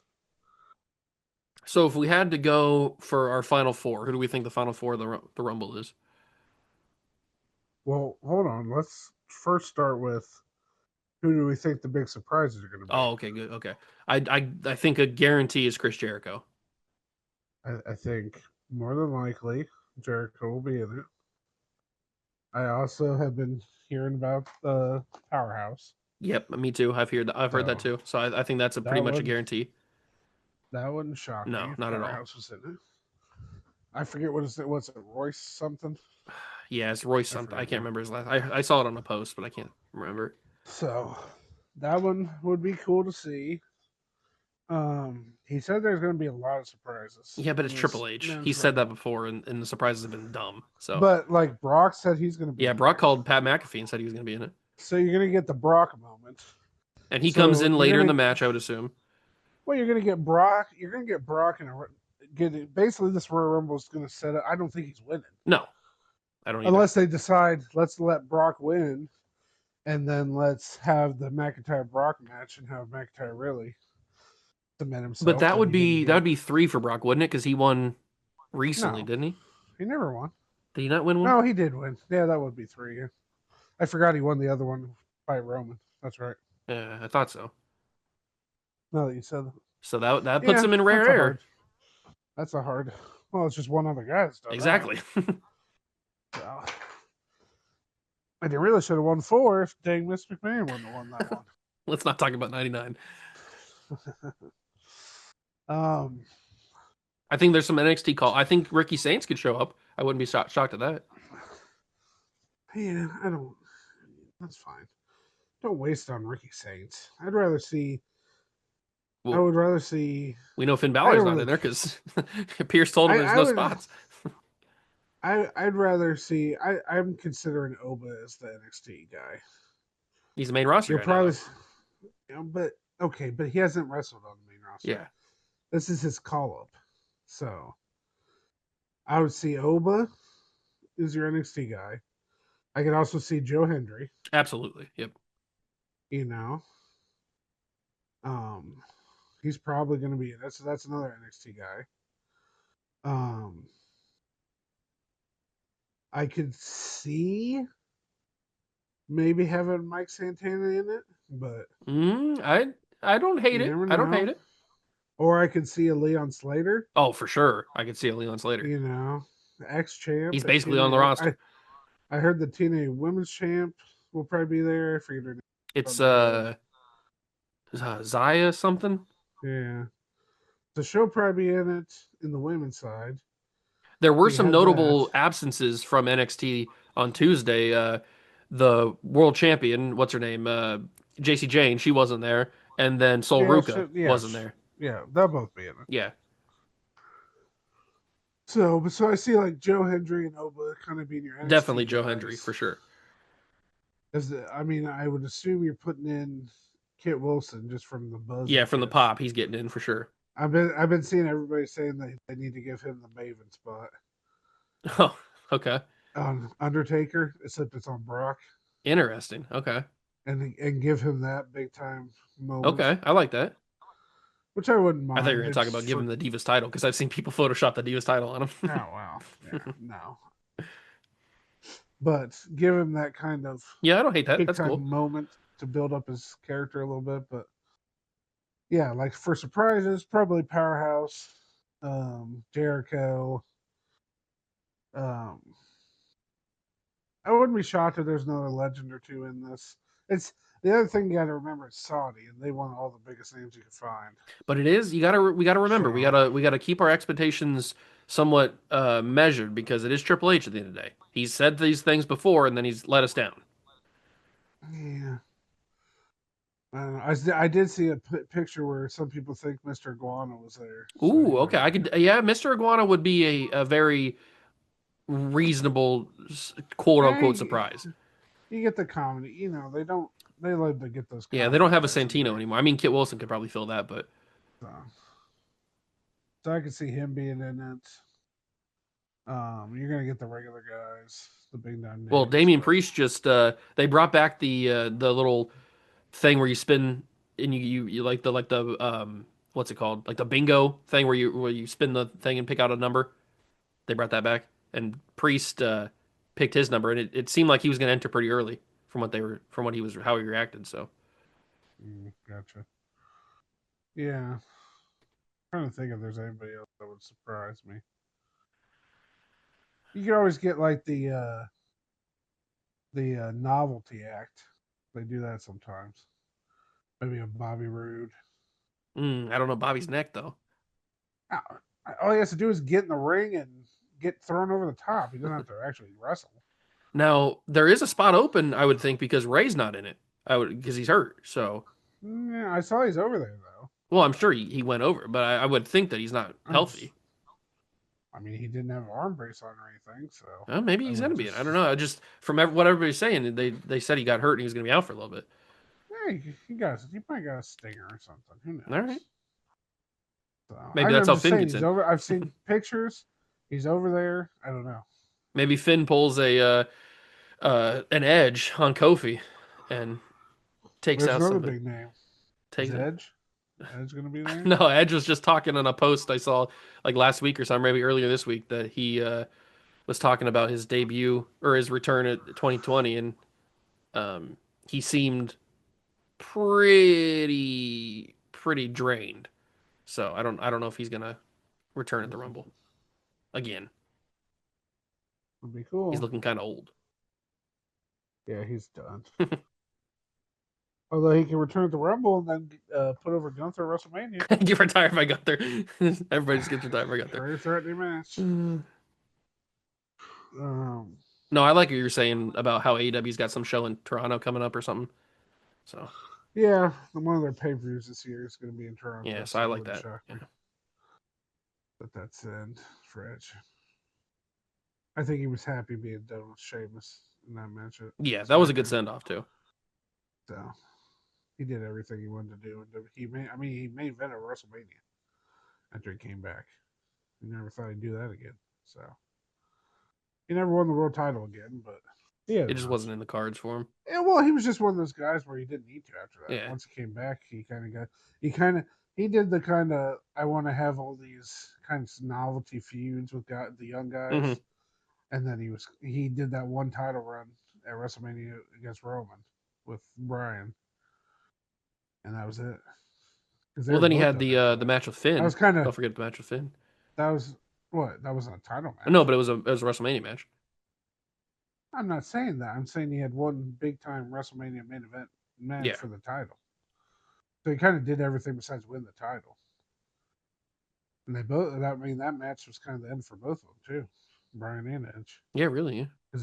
Speaker 3: So if we had to go for our final four, who do we think the final four of the Rumble is?
Speaker 4: Well, hold on. Let's first start with who do we think the big surprises are going to be?
Speaker 3: Oh, okay, good. Okay. I think a guarantee is Chris Jericho.
Speaker 4: I think more than likely Jericho will be in it. I also have been hearing about the Powerhouse.
Speaker 3: Yep, me too. I've heard that
Speaker 4: So
Speaker 3: too. So I think that's a pretty
Speaker 4: that
Speaker 3: much a
Speaker 4: would
Speaker 3: guarantee.
Speaker 4: that wouldn't shock me
Speaker 3: No,
Speaker 4: if
Speaker 3: not at all.
Speaker 4: Powerhouse was in it. I forget what is it. What's it? Royce something.
Speaker 3: Yeah, it's Royce
Speaker 4: I
Speaker 3: something. I
Speaker 4: forgot
Speaker 3: can't
Speaker 4: now.
Speaker 3: remember his last. I saw it on a post, but I can't remember.
Speaker 4: So that one would be cool to see. He said there's going to be a lot of surprises
Speaker 3: Yeah, but
Speaker 4: in
Speaker 3: it's
Speaker 4: this
Speaker 3: Triple H. He
Speaker 4: men's
Speaker 3: said that
Speaker 4: rumble.
Speaker 3: before, and the surprises have been dumb. So
Speaker 4: But like Brock said, he's going to be
Speaker 3: yeah,
Speaker 4: in
Speaker 3: Brock
Speaker 4: there.
Speaker 3: called Pat McAfee and said he was going to be in it,
Speaker 4: So you're going to get the Brock moment.
Speaker 3: and he comes
Speaker 4: So
Speaker 3: in
Speaker 4: you're
Speaker 3: later in
Speaker 4: going
Speaker 3: the
Speaker 4: to
Speaker 3: match, I would assume.
Speaker 4: well, you're going to get Brock. You're going to get Brock in a get basically this Royal Rumble is going to set it. I don't think he's winning
Speaker 3: No, I don't either.
Speaker 4: unless they decide let's let Brock win, and then let's have the McIntyre Brock match and have McIntyre really cement
Speaker 3: But
Speaker 4: himself.
Speaker 3: that
Speaker 4: Then
Speaker 3: would
Speaker 4: you're going to
Speaker 3: be
Speaker 4: get
Speaker 3: three for Brock, wouldn't it? Because he won recently,
Speaker 4: no.
Speaker 3: didn't he?
Speaker 4: He never won.
Speaker 3: Did he not win one?
Speaker 4: No, he did win. Yeah, that would be three. Yeah. I forgot he won the other one by Roman. That's right.
Speaker 3: Yeah, I thought so.
Speaker 4: Now that you said that.
Speaker 3: So that puts
Speaker 4: Yeah,
Speaker 3: him in rare air.
Speaker 4: That's a hard. Well, it's just one other guy that's done
Speaker 3: Exactly.
Speaker 4: that. So, and he really should have won four if dang Miss McMahon wouldn't have won that one.
Speaker 3: Let's not talk about 99.
Speaker 4: um,
Speaker 3: I think there's some NXT call. I think Ricky Saints could show up. I wouldn't be shocked at that.
Speaker 4: yeah, I don't. That's fine. Don't waste on Ricky Saints. I'd rather see. I
Speaker 3: Well,
Speaker 4: would rather see.
Speaker 3: we know Finn
Speaker 4: I
Speaker 3: Balor's
Speaker 4: don't
Speaker 3: not
Speaker 4: really.
Speaker 3: in there because Pierce told him there's
Speaker 4: I
Speaker 3: no
Speaker 4: would.
Speaker 3: spots.
Speaker 4: I'd rather see. I'm considering Oba as the NXT guy.
Speaker 3: He's the main roster
Speaker 4: You'll
Speaker 3: guy now,
Speaker 4: probably,
Speaker 3: though.
Speaker 4: but okay, but he hasn't wrestled on the main roster.
Speaker 3: Yeah.
Speaker 4: This is his call up, so I would see Oba is your NXT guy. I could also see Joe Hendry.
Speaker 3: Absolutely. Yep.
Speaker 4: You know, um, he's probably going to be that's another NXT guy. I could see maybe having Mike Santana in it, but
Speaker 3: I don't hate
Speaker 4: you
Speaker 3: it.
Speaker 4: never
Speaker 3: I don't hate
Speaker 4: know.
Speaker 3: it.
Speaker 4: Or I could see a Leon Slater.
Speaker 3: Oh, for sure. I could see a Leland Slater.
Speaker 4: You know, the ex champ.
Speaker 3: He's basically on the roster.
Speaker 4: I heard the TNA Women's Champ will probably be there. I forget her name.
Speaker 3: It's Zaya something.
Speaker 4: Yeah. So she'll probably be in it in the women's side.
Speaker 3: There
Speaker 4: So
Speaker 3: were
Speaker 4: you
Speaker 3: some
Speaker 4: have that.
Speaker 3: notable absences from NXT on Tuesday. The world champion, what's her name? JC Jane, she wasn't there, and then Sol
Speaker 4: Yeah,
Speaker 3: Ruka wasn't there.
Speaker 4: yeah, they'll both be in it.
Speaker 3: Yeah,
Speaker 4: So I see like Joe Hendry and Oba kind of being your
Speaker 3: definitely
Speaker 4: NXT
Speaker 3: Joe Hendry
Speaker 4: guys.
Speaker 3: for sure.
Speaker 4: I mean, I would assume you're putting in Kit Wilson just from the buzz
Speaker 3: Yeah,
Speaker 4: he
Speaker 3: from the
Speaker 4: gets.
Speaker 3: pop, he's getting in for sure.
Speaker 4: I've been seeing everybody saying that they need to give him the Maven spot
Speaker 3: Oh, okay,
Speaker 4: on Undertaker, except it's on Brock,
Speaker 3: interesting. Okay,
Speaker 4: and give him that big time moment,
Speaker 3: okay, I like that.
Speaker 4: which I wouldn't
Speaker 3: I thought you were
Speaker 4: mind.
Speaker 3: going to talk
Speaker 4: It's
Speaker 3: about
Speaker 4: for
Speaker 3: giving him the Divas title because I've seen people Photoshop the Divas title on
Speaker 4: oh
Speaker 3: him.
Speaker 4: well, yeah, no, but give him that kind of
Speaker 3: Yeah, I don't hate that.
Speaker 4: big
Speaker 3: That's
Speaker 4: time
Speaker 3: cool.
Speaker 4: moment to build up his character a little bit. But yeah, like for surprises, probably Powerhouse, Jericho. Um, I wouldn't be shocked if there's another legend or two in this. It's the other thing you got to remember. It's Saudi, and they want all the biggest names you can find.
Speaker 3: But it is we gotta remember
Speaker 4: So
Speaker 3: we gotta keep our expectations somewhat measured because it is Triple H at the end of the day. He's said these things before and then he's let us down.
Speaker 4: yeah, I don't know. I did see a picture where some people think Mr. Iguana was there. So he
Speaker 3: Ooh,
Speaker 4: might
Speaker 3: okay, I
Speaker 4: be.
Speaker 3: could yeah, Mr. Iguana would be a very reasonable quote
Speaker 4: Yeah,
Speaker 3: unquote surprise.
Speaker 4: you get the comedy. You know, they don't. They love to get those
Speaker 3: Yeah, they don't
Speaker 4: comedy
Speaker 3: have a
Speaker 4: guys in
Speaker 3: Santino
Speaker 4: there.
Speaker 3: anymore. I mean, Kit Wilson could probably fill that, but
Speaker 4: So, so I could see him being in it. You're gonna get the regular guys, the big nine
Speaker 3: well,
Speaker 4: names,
Speaker 3: Damian
Speaker 4: but
Speaker 3: Priest just they brought back the little thing where you spin and you like the what's it called? Like the bingo thing where you spin the thing and pick out a number. They brought that back, and Priest picked his number, and it seemed like he was going to enter pretty early from what he was how he reacted. So
Speaker 4: gotcha. Yeah, trying to think if there's anybody else that would surprise me. You could always get like the novelty act. They do that sometimes. Maybe a Bobby Roode.
Speaker 3: I don't know Bobby's neck though.
Speaker 4: Ah, all he has to do is get in the ring and get thrown over the top. He doesn't have to actually wrestle.
Speaker 3: Now there is a spot open, I would think, because Ray's not in it. I would because he's hurt. So
Speaker 4: Yeah, I saw he's over there though.
Speaker 3: well, I'm sure he went over, but I would think that he's not
Speaker 4: I'm just,
Speaker 3: healthy.
Speaker 4: I mean, he didn't have an arm brace on or anything, so
Speaker 3: Well, maybe
Speaker 4: I
Speaker 3: he's
Speaker 4: would
Speaker 3: going to be in. I
Speaker 4: just.
Speaker 3: don't know. I just from what everybody's saying, they said he got hurt and he was going to be out for a little bit.
Speaker 4: Hey, he might got a stinger or something. Who
Speaker 3: All
Speaker 4: knows?
Speaker 3: right,
Speaker 4: So
Speaker 3: maybe that's
Speaker 4: I'm
Speaker 3: how
Speaker 4: just
Speaker 3: Finn
Speaker 4: saying
Speaker 3: gets
Speaker 4: he's
Speaker 3: in.
Speaker 4: over. I've seen pictures. He's over there. I don't know.
Speaker 3: Maybe Finn pulls a an edge on Kofi and takes
Speaker 4: There's
Speaker 3: out
Speaker 4: another
Speaker 3: somebody.
Speaker 4: big name. Is
Speaker 3: Takes it.
Speaker 4: Edge? Edge gonna be there?
Speaker 3: No, Edge was just talking on a post I saw like last week or something, maybe earlier this week, that he was talking about his debut or his return at 2020, and um, he seemed pretty drained. So I don't know if he's gonna return at the Rumble again.
Speaker 4: Would be
Speaker 3: He's
Speaker 4: cool.
Speaker 3: looking kind of old.
Speaker 4: Yeah, he's done. Although he can return at the Rumble and then put over Gunther at WrestleMania.
Speaker 3: Get retired if I got there. Everybody just gets retired if I got there.
Speaker 4: Very threatening match.
Speaker 3: Mm.
Speaker 4: Um,
Speaker 3: No, I like what you're saying about how AEW's got some show in Toronto coming up or something. So
Speaker 4: yeah, one of their pay per views this year is going to be in
Speaker 3: yeah,
Speaker 4: Toronto,
Speaker 3: so I
Speaker 4: so it
Speaker 3: like
Speaker 4: wouldn't
Speaker 3: that.
Speaker 4: shock
Speaker 3: Yeah.
Speaker 4: me. But that's the end for Edge. I think he was happy being done with Sheamus in that match.
Speaker 3: Yeah, that was a good send off too.
Speaker 4: So he did everything he wanted to do. He made event at WrestleMania after he came back. He never thought he'd do that again. So he never won the world title again, but yeah,
Speaker 3: It just wasn't in the cards for him.
Speaker 4: Yeah, well, he was just one of those guys where he didn't need to after that.
Speaker 3: Yeah.
Speaker 4: Once he came back, he did the kind of I want to have all these kinds of novelty feuds with the young guys,
Speaker 3: hmm
Speaker 4: and then he did that one title run at WrestleMania against Roman with Bryan, and that was it. Because they
Speaker 3: Well,
Speaker 4: were
Speaker 3: then he
Speaker 4: booked
Speaker 3: had
Speaker 4: at that
Speaker 3: the
Speaker 4: point.
Speaker 3: match with
Speaker 4: That
Speaker 3: Finn.
Speaker 4: was kind of
Speaker 3: Don't forget the match with Finn.
Speaker 4: that was what that wasn't a title
Speaker 3: No,
Speaker 4: match.
Speaker 3: but it was a WrestleMania match.
Speaker 4: I'm not saying that. I'm saying he had one big time WrestleMania main event match
Speaker 3: Yeah.
Speaker 4: for the title. So he kind of did everything besides win the title. And they both. I mean, that match was kind of the end for both of them too, Brian and Edge.
Speaker 3: Yeah, really. Yeah.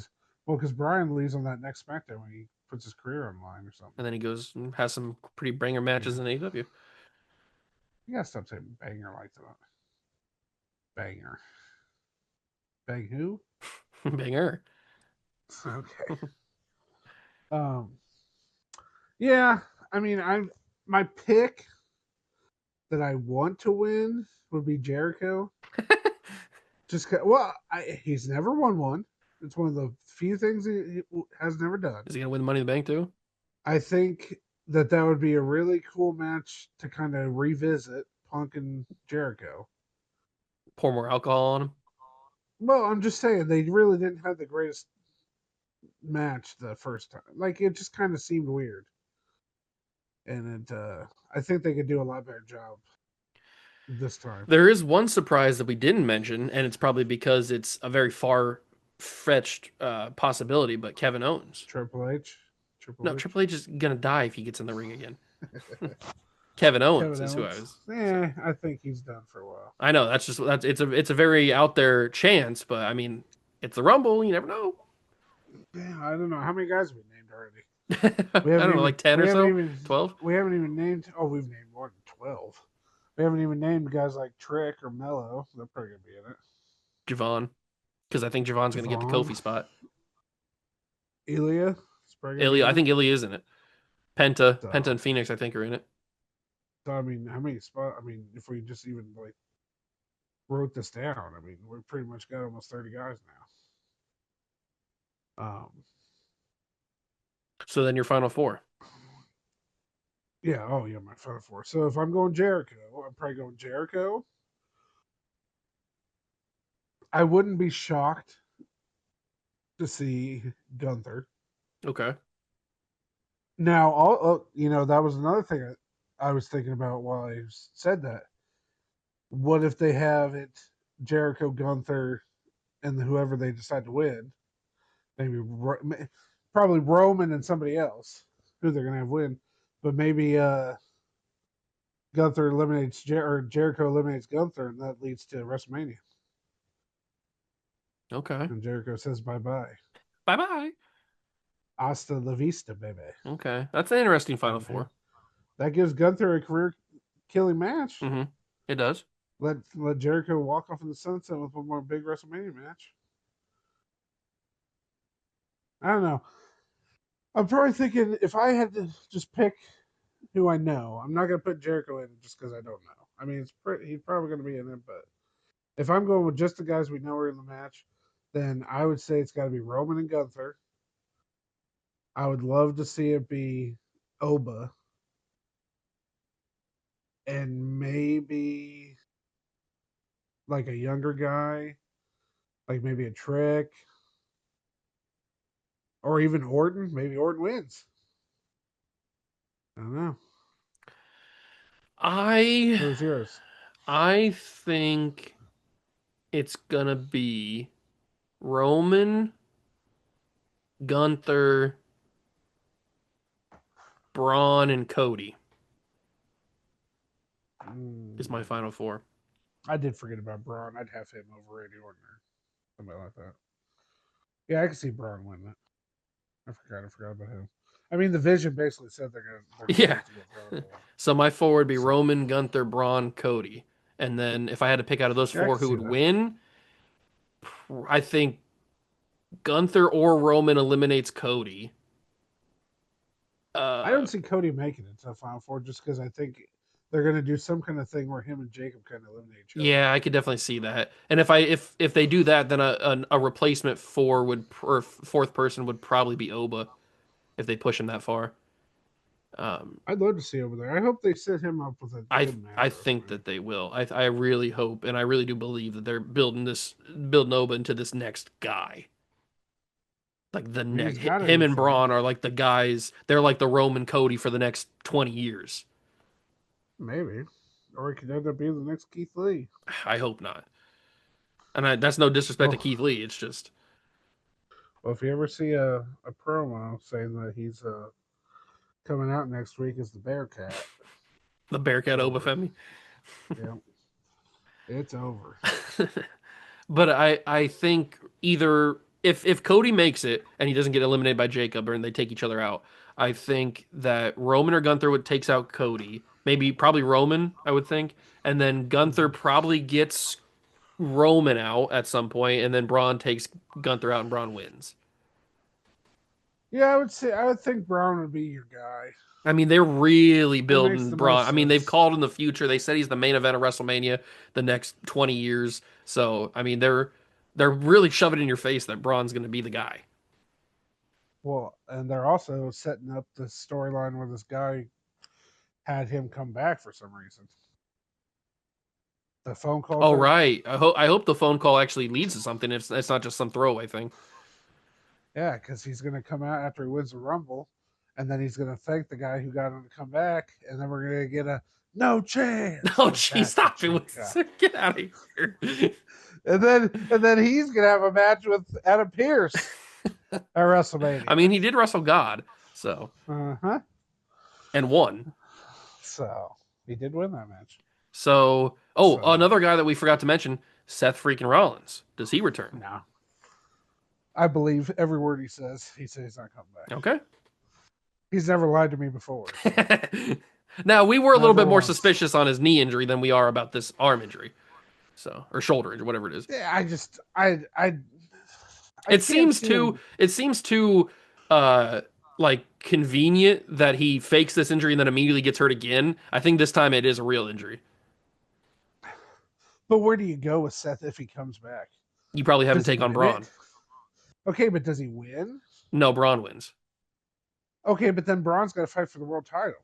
Speaker 4: Because Brian leaves on that next SmackDown when he puts his career on the line or something.
Speaker 3: And then he goes and has some pretty banger matches in AEW.
Speaker 4: You gotta stop saying banger like that. Banger. Bang who?
Speaker 3: Banger.
Speaker 4: Okay. Um. Yeah. I mean, my pick that I want to win would be Jericho. He's never won one. It's one of the few things he has never done.
Speaker 3: Is he gonna win Money in the Bank too?
Speaker 4: I think that would be a really cool match to kind of revisit Punk and Jericho.
Speaker 3: Pour more alcohol on him.
Speaker 4: Well, I'm just saying they really didn't have the greatest match the first time. Like it just kind of seemed weird, and I think they could do a lot better job this time.
Speaker 3: There is one surprise that we didn't mention, and it's probably because it's a very far-fetched possibility, but Kevin Owens.
Speaker 4: Triple H, Triple
Speaker 3: No,
Speaker 4: H,
Speaker 3: Triple H is gonna die if he gets in the ring again. Kevin Owens
Speaker 4: Kevin
Speaker 3: is who I
Speaker 4: Owens.
Speaker 3: was.
Speaker 4: Yeah, I think he's done for a while.
Speaker 3: I know that's it's a very out there chance, but I mean it's the Rumble. You never know.
Speaker 4: Yeah, I don't know how many guys have we named already.
Speaker 3: I
Speaker 4: We haven't
Speaker 3: don't know,
Speaker 4: even
Speaker 3: like 10 or
Speaker 4: we haven't
Speaker 3: so,
Speaker 4: even
Speaker 3: 12.
Speaker 4: we haven't even named. Oh, we've named more than 12. We haven't even named guys like Trick or Mello. They're probably gonna be in it.
Speaker 3: Javon, because I think Javon's gonna get the
Speaker 4: Devon,
Speaker 3: Kofi spot.
Speaker 4: Ilya is probably gonna be
Speaker 3: Ilya, I
Speaker 4: in it.
Speaker 3: think Ilya is in it. Penta
Speaker 4: So,
Speaker 3: and Phoenix, I think, are in it.
Speaker 4: so I mean, how many spots? I mean, if we just even like wrote this down, I mean, we pretty much got almost 30 guys now.
Speaker 3: So then your final four.
Speaker 4: Yeah. Oh, yeah. My final four. So if I'm going Jericho, I'm probably going Jericho. I wouldn't be shocked to see Gunther.
Speaker 3: Okay.
Speaker 4: Now, that was another thing I was thinking about while I said that. What if they have it Jericho, Gunther, and whoever they decide to win? Maybe probably Roman and somebody else who they're gonna have win, but maybe Gunther eliminates or Jericho eliminates Gunther, and that leads to WrestleMania.
Speaker 3: Okay.
Speaker 4: And Jericho says bye bye,
Speaker 3: Bye bye.
Speaker 4: hasta la vista, baby.
Speaker 3: Okay. That's an interesting final
Speaker 4: And
Speaker 3: four.
Speaker 4: that gives Gunther a career killing match.
Speaker 3: Mm-hmm. It does.
Speaker 4: Let Jericho walk off in the sunset with one more big WrestleMania match. I don't know. I'm probably thinking if I had to just pick who I know, I'm not gonna put Jericho in just because I don't know. I mean, he's probably gonna be in it, but if I'm going with just the guys we know are in the match, then I would say it's got to be Roman and Gunther. I would love to see it be Oba and maybe like a younger guy, like maybe a Trick or even Orton. Maybe Orton wins. I don't know.
Speaker 3: I
Speaker 4: Who's yours?
Speaker 3: I think it's gonna be Roman, Gunther, Braun, and Cody is my final four.
Speaker 4: I did forget about Braun. I'd have him over Randy Orton or somebody like that. Yeah, I can see Braun winning it. I forgot about him. I mean, the Vision basically said they're
Speaker 3: Yeah.
Speaker 4: supposed to get Braun.
Speaker 3: So my four would be
Speaker 4: So
Speaker 3: Roman, Gunther, Braun, Cody. And then if I had to pick out of those
Speaker 4: yeah, I
Speaker 3: four
Speaker 4: can
Speaker 3: who
Speaker 4: see
Speaker 3: would
Speaker 4: that.
Speaker 3: win, I think Gunther or Roman eliminates Cody.
Speaker 4: I don't
Speaker 3: Uh,
Speaker 4: see Cody making it to the Final Four just because I think they're going to do some kind of thing where him and Jacob kind of eliminate each other.
Speaker 3: yeah, I could definitely see that. And if they do that, then a replacement four would or fourth person would probably be Oba if they push him that far. Um,
Speaker 4: I'd love to see over there. I hope they set him up with a
Speaker 3: I
Speaker 4: good match
Speaker 3: I
Speaker 4: at
Speaker 3: think
Speaker 4: WrestleMania.
Speaker 3: that they will. I really hope and I really do believe that they're building Oba into this next guy. Like the
Speaker 4: I mean,
Speaker 3: next
Speaker 4: he's got
Speaker 3: him and
Speaker 4: everything.
Speaker 3: Braun are like the guys. They're like the Roman Cody for the next 20 years.
Speaker 4: Maybe. Or he could end up being the next Keith Lee.
Speaker 3: I hope not. And that's no disrespect to
Speaker 4: Well,
Speaker 3: Keith Lee. It's just
Speaker 4: Well, if you ever see a promo saying that he's coming out next week as the Bearcat,
Speaker 3: The Bearcat
Speaker 4: over.
Speaker 3: Obafemi.
Speaker 4: Yep, it's over.
Speaker 3: But I think either if Cody makes it and he doesn't get eliminated by Jacob or they take each other out, I think that Roman or Gunther would takes out Cody. Maybe probably Roman, I would think. And then Gunther probably gets Roman out at some point, and then Braun takes Gunther out and Braun wins.
Speaker 4: Yeah, I would think Brown would be your guy.
Speaker 3: I mean, they're really
Speaker 4: That makes
Speaker 3: building
Speaker 4: the
Speaker 3: Braun.
Speaker 4: most
Speaker 3: I mean, they've
Speaker 4: sense.
Speaker 3: called in the future. They said he's the main event of WrestleMania the next 20 years. So, I mean, they're really shoving it in your face that Braun's going to be the guy.
Speaker 4: Well, and they're also setting up the storyline where this guy had him come back for some reason. The phone call.
Speaker 3: Oh, right. I hope the phone call actually leads to something. It's not just some throwaway thing.
Speaker 4: Yeah, because he's going to come out after he wins the Rumble, and then he's going to thank the guy who got him to come back, and then we're going to get a no chance.
Speaker 3: Oh, geez, stop it. Get out of here.
Speaker 4: And then he's going to have a match with Adam Pearce at WrestleMania.
Speaker 3: I mean, he did wrestle God, so.
Speaker 4: Uh-huh.
Speaker 3: And won.
Speaker 4: So, he did win that match.
Speaker 3: So, another guy that we forgot to mention, Seth freaking Rollins. Does he return?
Speaker 4: No. I believe every word he says. He says he's not coming back.
Speaker 3: Okay.
Speaker 4: He's never lied to me before.
Speaker 3: Now, we were a little bit more
Speaker 4: once.
Speaker 3: suspicious on his knee injury than we are about this arm injury. So, or shoulder injury, whatever it is.
Speaker 4: Yeah,
Speaker 3: It seems too like convenient that he fakes this injury and then immediately gets hurt again. I think this time it is a real injury.
Speaker 4: But where do you go with Seth if he comes back?
Speaker 3: You probably have him
Speaker 4: Does he
Speaker 3: take on
Speaker 4: win
Speaker 3: Braun.
Speaker 4: it? Okay, but does he win?
Speaker 3: No, Braun wins.
Speaker 4: Okay, but then Braun's got to fight for the world title.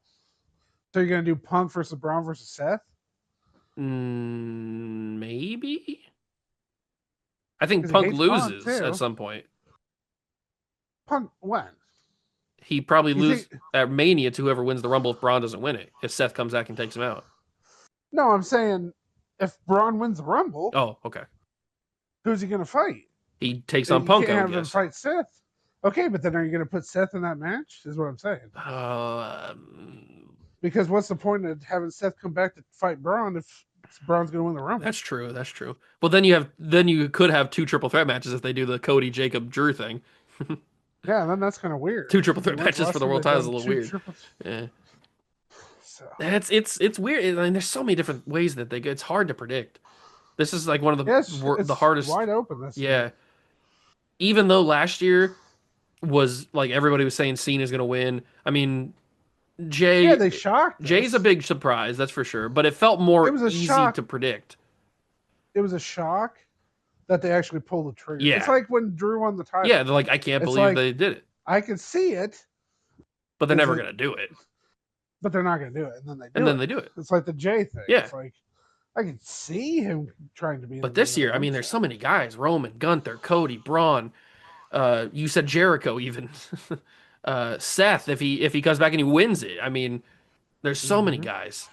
Speaker 4: So you're going to do Punk versus Braun versus Seth?
Speaker 3: Maybe. I think
Speaker 4: 'Cause he
Speaker 3: Punk
Speaker 4: hates
Speaker 3: loses
Speaker 4: Punk, too.
Speaker 3: at some point.
Speaker 4: Punk when?
Speaker 3: He probably
Speaker 4: You
Speaker 3: loses
Speaker 4: think-
Speaker 3: at Mania to whoever wins the Rumble if Braun doesn't win it. If Seth comes back and takes him out.
Speaker 4: No, I'm saying if Braun wins the Rumble,
Speaker 3: Oh, okay.
Speaker 4: who's he going to fight?
Speaker 3: He takes
Speaker 4: You
Speaker 3: on Punk,
Speaker 4: can't
Speaker 3: I
Speaker 4: have
Speaker 3: would
Speaker 4: him
Speaker 3: guess.
Speaker 4: fight Seth. Okay, but then are you going to put Seth in that match? Is what I'm saying. Because what's the point of having Seth come back to fight Braun if Braun's going to win the Rumble?
Speaker 3: That's true. That's true. Well, then you could have two triple threat matches if they do the Cody Jacob Drew thing.
Speaker 4: Yeah, then that's kind of weird.
Speaker 3: Two triple threat matches for the world title is a little weird. Yeah.
Speaker 4: So.
Speaker 3: It's weird. I mean, there's so many different ways that they go. It's hard to predict. This is like one of the
Speaker 4: It's
Speaker 3: the hardest.
Speaker 4: wide open.
Speaker 3: Yeah. Even though last year was like everybody was saying Cena's going to win. I mean,
Speaker 4: they shocked us.
Speaker 3: Jay's a big surprise, that's for sure. But it felt more easy
Speaker 4: shock.
Speaker 3: to predict.
Speaker 4: It was a shock that they actually pulled the trigger.
Speaker 3: Yeah.
Speaker 4: It's like when Drew won the title.
Speaker 3: Yeah, they're like, I can't believe they did it.
Speaker 4: I can see it,
Speaker 3: but they're never going to do it.
Speaker 4: But they're not going to do it, and then they do it. It's like the Jay thing.
Speaker 3: Yeah.
Speaker 4: It's like I can see him trying to be.
Speaker 3: But this year, I mean, there's so many guys: Roman, Gunther, Cody, Braun. You said Jericho, even Seth. If he comes back and he wins it, I mean, there's so many guys.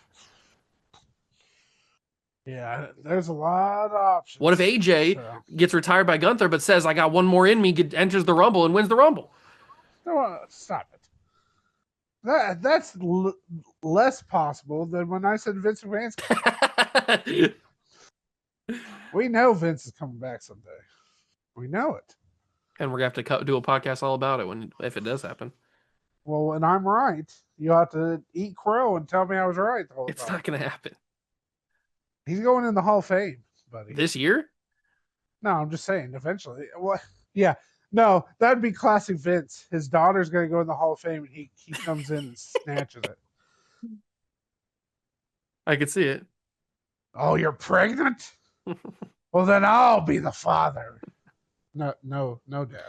Speaker 4: Yeah, there's a lot of options.
Speaker 3: What if AJ gets retired by Gunther, but says, "I got one more in me," enters the Rumble and wins the Rumble?
Speaker 4: No, stop it. That's less possible than when I said Vince McMahon's coming. We know Vince is coming back someday. We know it.
Speaker 3: And we're going to have to do a podcast all about it if it does happen.
Speaker 4: Well, when I'm right, you have to eat crow and tell me I was right the whole time.
Speaker 3: It's not going to happen.
Speaker 4: He's going in the Hall of Fame, buddy.
Speaker 3: This year?
Speaker 4: No, I'm just saying, eventually. What? Yeah. No, that'd be classic Vince. His daughter's going to go in the Hall of Fame, and he comes in and snatches it.
Speaker 3: I could see it.
Speaker 4: Oh, you're pregnant? Well, then I'll be the father. No, Dad.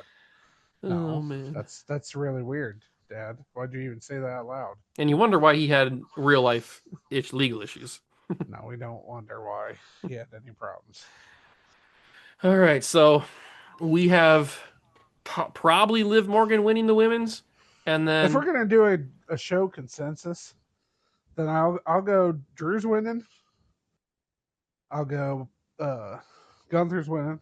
Speaker 4: No,
Speaker 3: oh man,
Speaker 4: that's really weird, Dad. Why'd you even say that out loud?
Speaker 3: And you wonder why he had real life legal issues.
Speaker 4: No, we don't wonder why he had any problems.
Speaker 3: All right, so we have probably Liv Morgan winning the women's, and then
Speaker 4: if we're gonna do a show consensus, then I'll go Drew's winning. I'll go Gunther's winning.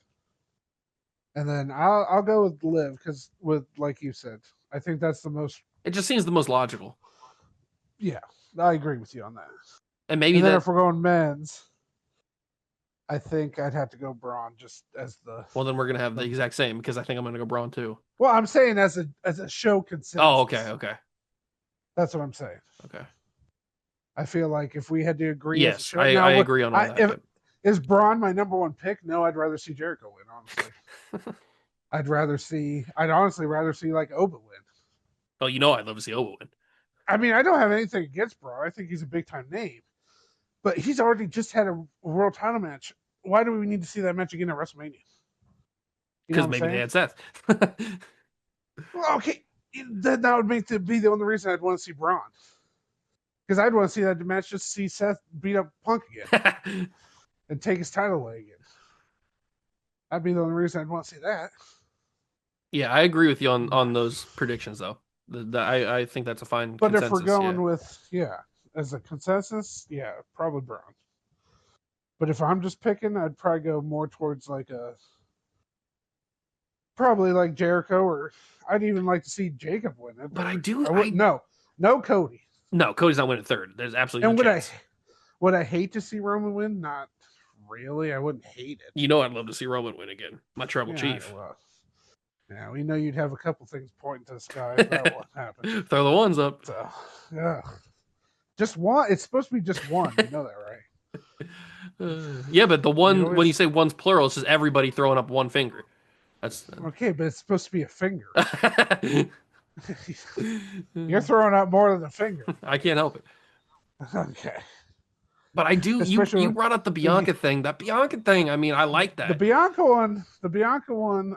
Speaker 4: And then I'll go with Liv because with like you said, I think that's the most.
Speaker 3: It just seems the most logical.
Speaker 4: Yeah, I agree with you on that.
Speaker 3: And maybe
Speaker 4: And then
Speaker 3: that.
Speaker 4: if we're going men's, I think I'd have to go Braun just as the.
Speaker 3: Well, then we're gonna have the exact same because I think I'm gonna go Braun too.
Speaker 4: Well, I'm saying as a show consensus.
Speaker 3: Oh, okay.
Speaker 4: That's what I'm saying.
Speaker 3: Okay.
Speaker 4: I feel like if we had to agree as a
Speaker 3: Yes,
Speaker 4: show,
Speaker 3: I agree on all that.
Speaker 4: If, is Braun my number one pick? No, I'd rather see Jericho win. Honestly, I'd honestly rather see like Oba win.
Speaker 3: Oh, you know I'd love to see Oba win.
Speaker 4: I mean, I don't have anything against Braun. I think he's a big time name, but he's already just had a world title match. Why do we need to see that match again at WrestleMania?
Speaker 3: Because maybe they had Seth.
Speaker 4: Well, okay, that would be the only reason I'd want to see Braun. Because I'd want to see that match just to see Seth beat up Punk again and take his title away again. That'd be the only reason I'd want to see that.
Speaker 3: Yeah, I agree with you on those predictions, though. I think that's a fine
Speaker 4: But
Speaker 3: consensus.
Speaker 4: if we're going with, as a consensus, probably Braun. But if I'm just picking, I'd probably go more towards probably like Jericho, or I'd even like to see Jacob win it.
Speaker 3: But
Speaker 4: no Cody.
Speaker 3: No, Cody's not winning third. There's absolutely no chance.
Speaker 4: Would I hate to see Roman win? Not really. I wouldn't hate it.
Speaker 3: You know I'd love to see Roman win again. My tribal chief.
Speaker 4: Yeah, we know you'd have a couple things pointing to the sky if that won't happen.
Speaker 3: Throw the ones up.
Speaker 4: So, yeah. Just one. It's supposed to be just one. You know that, right?
Speaker 3: Yeah, but the one, when you say one's plural, it's just everybody throwing up one finger. That's
Speaker 4: okay, but it's supposed to be a finger. You're throwing out more than a finger.
Speaker 3: I can't help it.
Speaker 4: Okay.
Speaker 3: But I do. You brought up the Bianca thing. That Bianca thing. I mean, I like that.
Speaker 4: The Bianca one.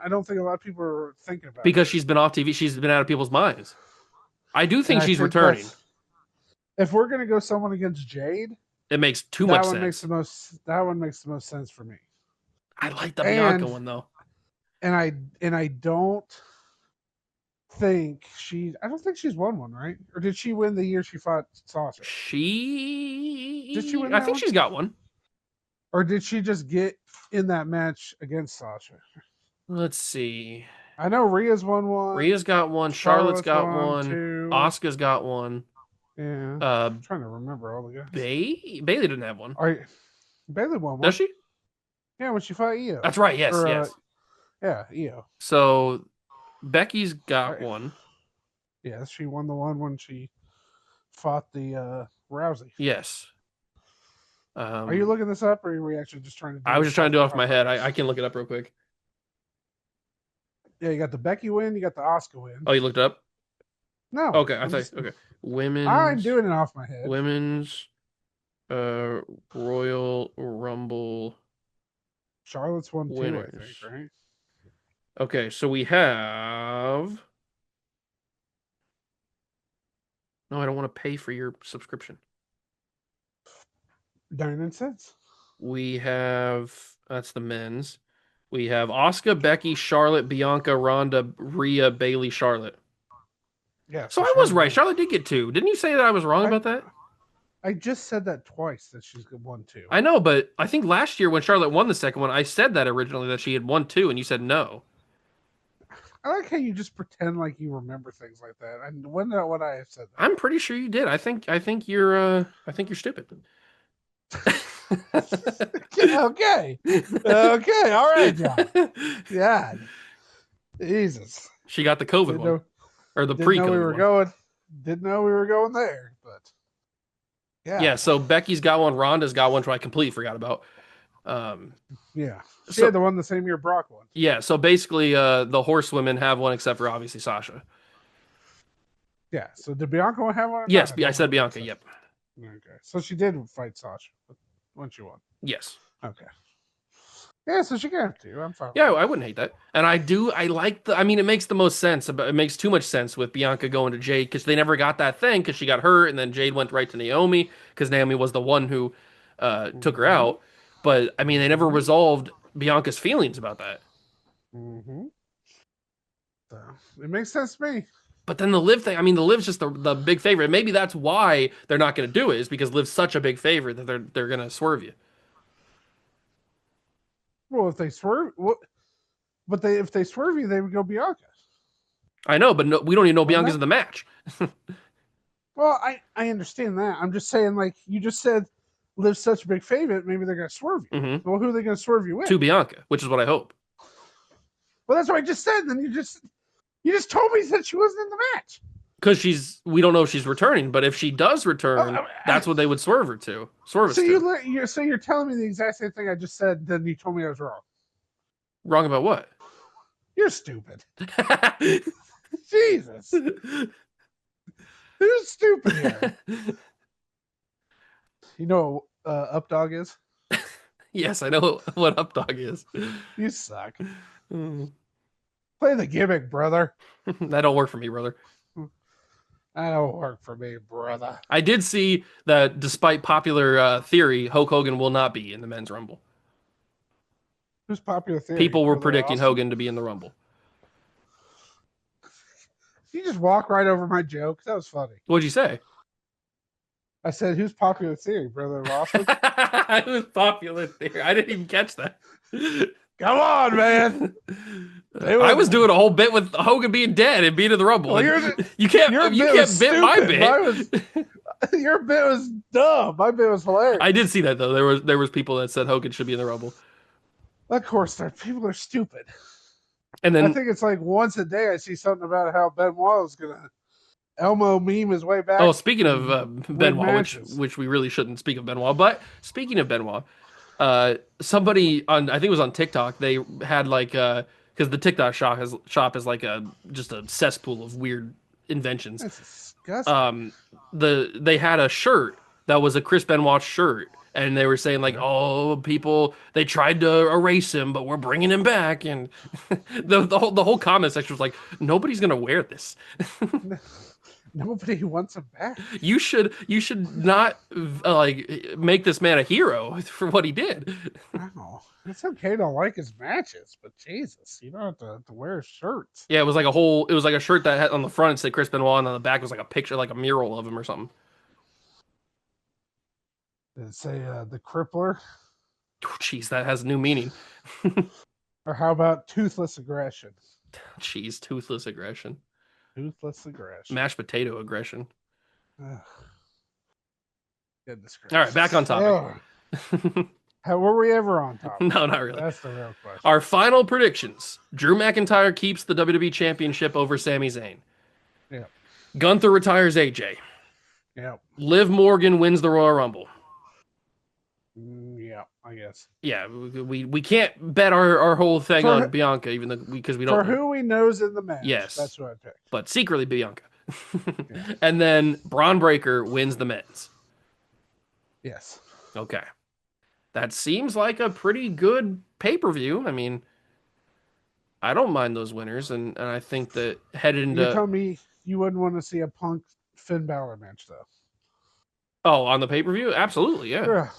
Speaker 4: I don't think a lot of people are thinking about
Speaker 3: because she's been off TV. She's been out of people's minds. I do think she's returning.
Speaker 4: If we're gonna go someone against Jade,
Speaker 3: it makes too much sense.
Speaker 4: That one makes the most sense for me.
Speaker 3: I like the Bianca one though.
Speaker 4: And I don't think I don't think she's won one, right? Or did she win the year she fought Sasha?
Speaker 3: Did she win?
Speaker 4: I
Speaker 3: think she's got one.
Speaker 4: Or did she just get in that match against Sasha?
Speaker 3: Let's see.
Speaker 4: I know Rhea's won one.
Speaker 3: Rhea's got one. Charlotte's got one. Asuka's got one.
Speaker 4: Yeah. I'm trying to remember all the guys.
Speaker 3: Bailey didn't have one.
Speaker 4: Bailey won one.
Speaker 3: Does she?
Speaker 4: Yeah, when she fought Io.
Speaker 3: That's right. Yes, yes.
Speaker 4: Yeah, Io.
Speaker 3: So Becky's got one.
Speaker 4: Yeah, she won the one when she fought the Rousey.
Speaker 3: Yes.
Speaker 4: Are you looking this up, or are we actually just trying to do
Speaker 3: I was just trying to do it off my head. I can look it up real quick.
Speaker 4: Yeah, you got the Becky win, you got the Asuka win.
Speaker 3: Oh, you looked it up?
Speaker 4: No.
Speaker 3: Okay, okay. Women's.
Speaker 4: I'm doing it off my head.
Speaker 3: Women's Royal Rumble.
Speaker 4: Charlotte's won winners. 2, I think, right?
Speaker 3: Okay, so we have. No, I don't want to pay for your subscription.
Speaker 4: 99 cents.
Speaker 3: We have. That's the men's. We have Asuka, Becky, Charlotte, Bianca, Ronda, Rhea, Bailey, Charlotte.
Speaker 4: Yeah.
Speaker 3: So I was right. Charlotte did get 2. Didn't you say that I was wrong about that?
Speaker 4: I just said that twice, that she's won 2.
Speaker 3: I know, but I think last year when Charlotte won the second one, I said that originally that she had won 2, and you said no.
Speaker 4: I like how you just pretend like you remember things like that. And when what I have said that.
Speaker 3: I'm pretty sure you did. I think you're stupid.
Speaker 4: Okay. All right, John. Yeah. Jesus.
Speaker 3: She got the COVID one. Or the pre-COVID one.
Speaker 4: Didn't know we were going there, but yeah.
Speaker 3: Yeah, so Becky's got one, Ronda's got one, which I completely forgot about.
Speaker 4: Yeah. She had the one the same year Brock won.
Speaker 3: Yeah, so basically the horsewomen have one except for obviously Sasha.
Speaker 4: Yeah, so did Bianca have one?
Speaker 3: Yes, I said Bianca, yep.
Speaker 4: Okay. So she did fight Sasha when she won.
Speaker 3: Yes.
Speaker 4: Okay. Yeah, so she can have 2. I'm fine.
Speaker 3: Yeah, I wouldn't hate that. And I like it makes the most sense. It makes too much sense with Bianca going to Jade because they never got that thing because she got hurt and then Jade went right to Naomi because Naomi was the one who took her out. But, I mean, they never resolved Bianca's feelings about that.
Speaker 4: Mm-hmm. So, it makes sense to me.
Speaker 3: But then the Liv thing, the Liv's just the big favorite. Maybe that's why they're not going to do it, is because Liv's such a big favorite that they're going to swerve you.
Speaker 4: Well, if they swerve, But if they swerve you, they would go Bianca.
Speaker 3: I know, but no, we don't even know
Speaker 4: Wouldn't
Speaker 3: Bianca's
Speaker 4: they?
Speaker 3: in the match.
Speaker 4: Well, I understand that. I'm just saying, like you just said, Liv's such a big favorite. Maybe they're gonna swerve you.
Speaker 3: Mm-hmm.
Speaker 4: Well, who are they gonna swerve you with?
Speaker 3: To Bianca, which is what I hope.
Speaker 4: Well, that's what I just said. Then you just told me that she wasn't in the match.
Speaker 3: Because we don't know if she's returning, but if she does return,
Speaker 4: Oh,
Speaker 3: that's what they would swerve her to. Swerve us
Speaker 4: so
Speaker 3: to.
Speaker 4: you're telling me the exact same thing I just said. Then you told me I was wrong.
Speaker 3: Wrong about what?
Speaker 4: You're stupid. Jesus, who's stupid here? You know what Updog is?
Speaker 3: Yes, I know what Updog is.
Speaker 4: You suck.
Speaker 3: Mm.
Speaker 4: Play the gimmick, brother.
Speaker 3: That don't work for me, brother.
Speaker 4: That don't work for me, brother.
Speaker 3: I did see that despite popular theory, Hulk Hogan will not be in the men's Rumble.
Speaker 4: Who's popular theory?
Speaker 3: People were
Speaker 4: Brother
Speaker 3: predicting
Speaker 4: Austin?
Speaker 3: Hogan to be in the Rumble.
Speaker 4: You just walk right over my joke. That was funny.
Speaker 3: What'd you say?
Speaker 4: I said, "Who's popular theory, brother Austin?"
Speaker 3: It was popular theory. I didn't even catch that.
Speaker 4: Come on, man.
Speaker 3: I was doing a whole bit with Hogan being dead and being in the Rumble.
Speaker 4: Well,
Speaker 3: you can't bit my bit.
Speaker 4: Your bit was dumb. My bit was hilarious.
Speaker 3: I did see that though. There was people that said Hogan should be in the Rumble.
Speaker 4: Of course, people are stupid.
Speaker 3: And then
Speaker 4: I think it's like once a day I see something about how Benoit was gonna Elmo meme his way back.
Speaker 3: oh, speaking of Benoit,
Speaker 4: matches.
Speaker 3: which we really shouldn't speak of Benoit, but speaking of Benoit, somebody on I think it was on TikTok, they had like because the TikTok shop is like just a cesspool of weird inventions.
Speaker 4: That's disgusting.
Speaker 3: They had a shirt that was a Chris Benoit shirt, and they were saying like, oh, people they tried to erase him, but we're bringing him back, and the whole comment section was like, nobody's gonna wear this.
Speaker 4: Nobody wants him back.
Speaker 3: You should not like make this man a hero for what he did.
Speaker 4: Wow. It's okay to like his matches, but Jesus, you don't have to wear shirts.
Speaker 3: Yeah, it was like a shirt that had on the front it said Chris Benoit, and on the back was like a picture, like a mural of him or something.
Speaker 4: Did it say the crippler?
Speaker 3: Jeez, that has new meaning.
Speaker 4: Or how about toothless aggression?
Speaker 3: Jeez, toothless aggression.
Speaker 4: Toothless aggression.
Speaker 3: Mashed potato aggression.
Speaker 4: Ugh. Goodness gracious.
Speaker 3: All right, back on topic.
Speaker 4: How were we ever on topic?
Speaker 3: No, not really.
Speaker 4: That's the real question.
Speaker 3: Our final predictions. Drew McIntyre keeps the WWE Championship over Sami Zayn.
Speaker 4: Yeah.
Speaker 3: Gunther retires AJ.
Speaker 4: Yeah.
Speaker 3: Liv Morgan wins the Royal Rumble.
Speaker 4: Yeah, I guess.
Speaker 3: Yeah, we can't bet our whole thing on Bianca, even though because we don't.
Speaker 4: For who we knows in the match.
Speaker 3: Yes,
Speaker 4: that's what I picked.
Speaker 3: But secretly Bianca.
Speaker 4: Yeah.
Speaker 3: And then Braun Breaker wins the men's.
Speaker 4: Yes.
Speaker 3: Okay, that seems like a pretty good pay-per-view. I mean, I don't mind those winners, and I think that headed into.
Speaker 4: You tell me you wouldn't want to see a Punk Finn Balor match though.
Speaker 3: Oh, on the pay-per-view, absolutely, yeah.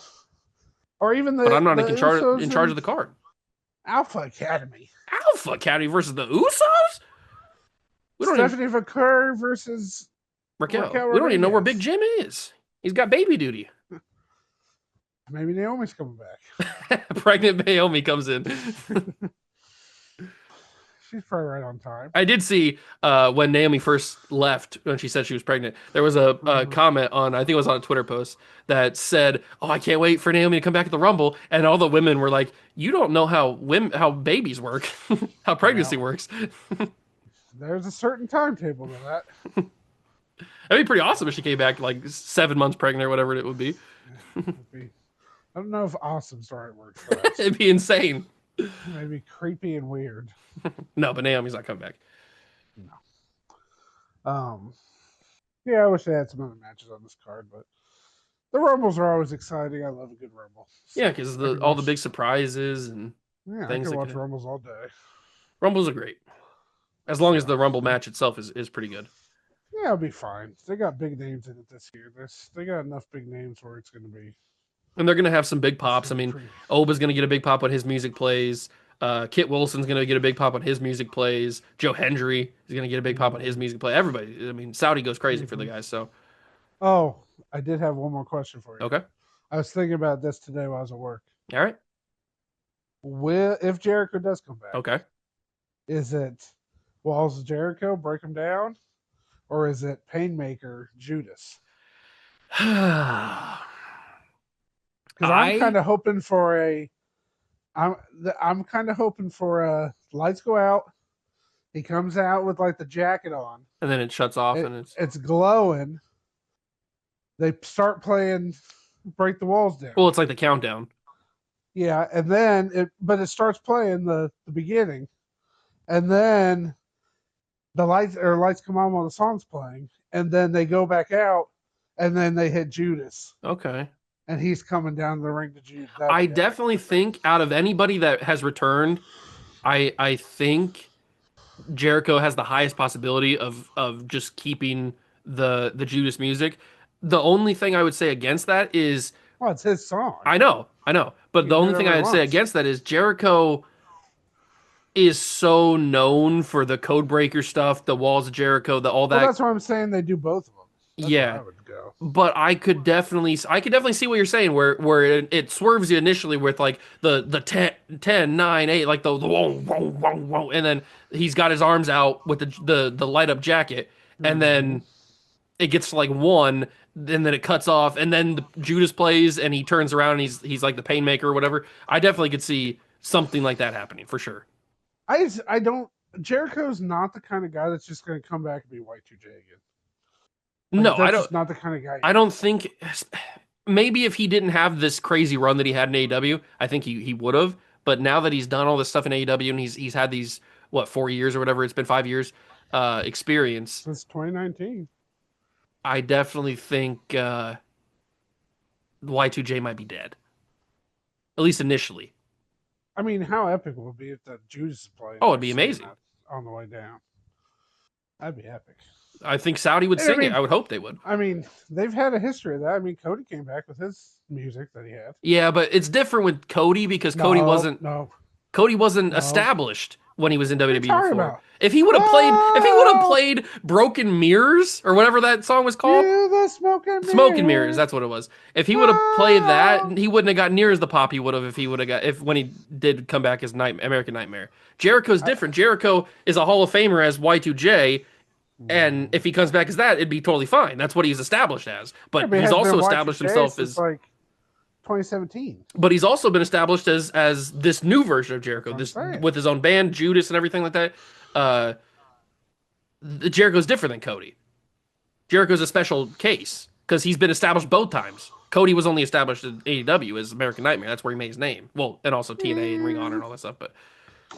Speaker 4: Or even the.
Speaker 3: But I'm not in charge of the card.
Speaker 4: Alpha Academy.
Speaker 3: Alpha Academy versus the Usos.
Speaker 4: Stephanie McCurry versus
Speaker 3: Raquel. We don't even know where Big Jim is. He's got baby duty.
Speaker 4: Maybe Naomi's coming back.
Speaker 3: Pregnant Naomi comes in.
Speaker 4: She's probably right on time.
Speaker 3: I did see when Naomi first left, when she said she was pregnant, there was a comment on, I think it was on a Twitter post, that said, oh, I can't wait for Naomi to come back at the Rumble. And all the women were like, you don't know how babies work, how pregnancy works.
Speaker 4: There's a certain timetable to that.
Speaker 3: That'd be pretty awesome if she came back like 7 months pregnant or whatever it would be.
Speaker 4: I don't know if awesome's the right word for that.
Speaker 3: It'd be insane.
Speaker 4: Maybe creepy and weird.
Speaker 3: No, but Naomi's not coming back.
Speaker 4: No. Yeah, I wish they had some other matches on this card, but the Rumbles are always exciting. I love a good Rumble.
Speaker 3: So yeah, because all the big surprises and things.
Speaker 4: I can watch Rumbles all day.
Speaker 3: Rumbles are great. As long as the Rumble match itself is pretty good.
Speaker 4: Yeah, it'll be fine. They got big names in it this year. They got enough big names where it's going to be.
Speaker 3: And they're going to have some big pops. I mean, Oba's going to get a big pop when his music plays. Kit Wilson's going to get a big pop when his music plays. Joe Hendry is going to get a big pop when his music plays. Everybody. I mean, Saudi goes crazy for the guys. So.
Speaker 4: Oh, I did have one more question for you.
Speaker 3: Okay.
Speaker 4: I was thinking about this today while I was at work.
Speaker 3: All right.
Speaker 4: If Jericho does come back.
Speaker 3: Okay.
Speaker 4: Is it Walls of Jericho, break them down, or is it Painmaker, Judas?
Speaker 3: I
Speaker 4: Because I'm kind of hoping for a. I'm kind of hoping for a lights go out. He comes out with like the jacket on.
Speaker 3: and then it shuts off and
Speaker 4: It's glowing. They start playing Break the Walls Down.
Speaker 3: well, it's like the countdown.
Speaker 4: Yeah, and then it starts playing the beginning, and then the lights come on while the song's playing, and then they go back out, and then they hit Judas,
Speaker 3: Okay.
Speaker 4: and he's coming down the ring to Judas.
Speaker 3: I definitely think out of anybody that has returned, I think Jericho has the highest possibility of just keeping the Judas music. The only thing I would say against that is
Speaker 4: Well, it's his song.
Speaker 3: I know, but
Speaker 4: He
Speaker 3: the
Speaker 4: can do
Speaker 3: only thing
Speaker 4: whatever
Speaker 3: I
Speaker 4: he
Speaker 3: would say
Speaker 4: wants.
Speaker 3: against that is Jericho is so known for the Codebreaker stuff, the Walls of Jericho, the all
Speaker 4: Well,
Speaker 3: that.
Speaker 4: that's why I'm saying they do both of them. That's where
Speaker 3: Yeah,
Speaker 4: I would go.
Speaker 3: but I could definitely see what you're saying where it swerves you initially with like the 10 9 8 like the whoa, whoa, whoa, whoa, and then he's got his arms out with the light up jacket, and then it gets to like 1, and then it cuts off, and then Judas plays and he turns around and he's like the Painmaker or whatever. I definitely could see something like that happening for sure.
Speaker 4: I don't. Jericho's not the kind of guy that's just going to come back and be Y2J again. Like,
Speaker 3: No,
Speaker 4: that's just not the kind of guy.
Speaker 3: I don't think. Maybe if he didn't have this crazy run that he had in AEW, I think he would have. But now that he's done all this stuff in AEW and he's had these 4 years or whatever, it's been 5 years experience.
Speaker 4: Since 2019.
Speaker 3: I definitely think Y2J might be dead, at least initially.
Speaker 4: I mean, how epic would it be if the Judas is playing?
Speaker 3: Oh, it'd be amazing.
Speaker 4: On the way down. That'd be epic.
Speaker 3: I think Saudi would sing it. I would hope they would.
Speaker 4: I mean, they've had a history of that. I mean, Cody came back with his music that he had.
Speaker 3: Yeah, but it's different with Cody because Cody wasn't established when he was in WWE before.
Speaker 4: About?
Speaker 3: If he would have played Broken Mirrors or whatever that song was called,
Speaker 4: the
Speaker 3: Smoke and Mirrors, that's what it was. If he would have played that, he wouldn't have got near as the pop he would have when he did come back as American Nightmare. Jericho's different. Jericho is a Hall of Famer as Y2J, and if he comes back as that, it'd be totally fine. That's what he's established as. But he's also established himself as
Speaker 4: like 2017.
Speaker 3: But he's also been established as this new version of Jericho, with his own band, Judas, and everything like that. Jericho's different than Cody. Jericho's a special case because he's been established both times. Cody was only established in AEW as American Nightmare. That's where he made his name. Well, and also TNA and Ring of Honor and all that stuff. But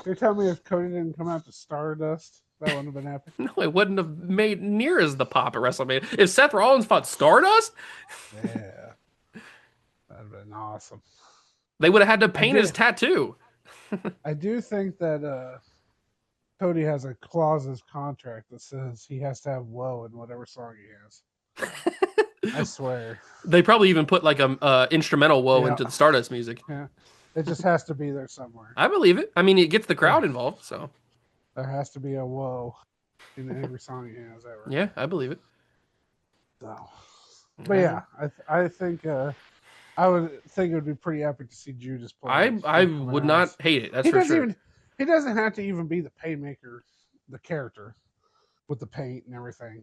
Speaker 4: you're telling me if Cody didn't come out to Stardust, that wouldn't have been epic?
Speaker 3: No, it wouldn't have made near as the pop at WrestleMania. If Seth Rollins fought Stardust,
Speaker 4: yeah, that'd have been awesome.
Speaker 3: They would have had to paint his tattoo.
Speaker 4: I do think that Cody has a clause in his contract that says he has to have "whoa" in whatever song he has. I swear.
Speaker 3: They probably even put like a instrumental "whoa" into the Stardust music.
Speaker 4: Yeah, it just has to be there somewhere.
Speaker 3: I believe it. I mean, it gets the crowd involved, so
Speaker 4: there has to be a "whoa" in every song he has ever.
Speaker 3: Yeah, I believe it.
Speaker 4: So, but yeah, I think I would think it would be pretty epic to see Judas play.
Speaker 3: I would not hate it. That's for sure.
Speaker 4: He doesn't have to even be the Painmaker, the character, with the paint and everything.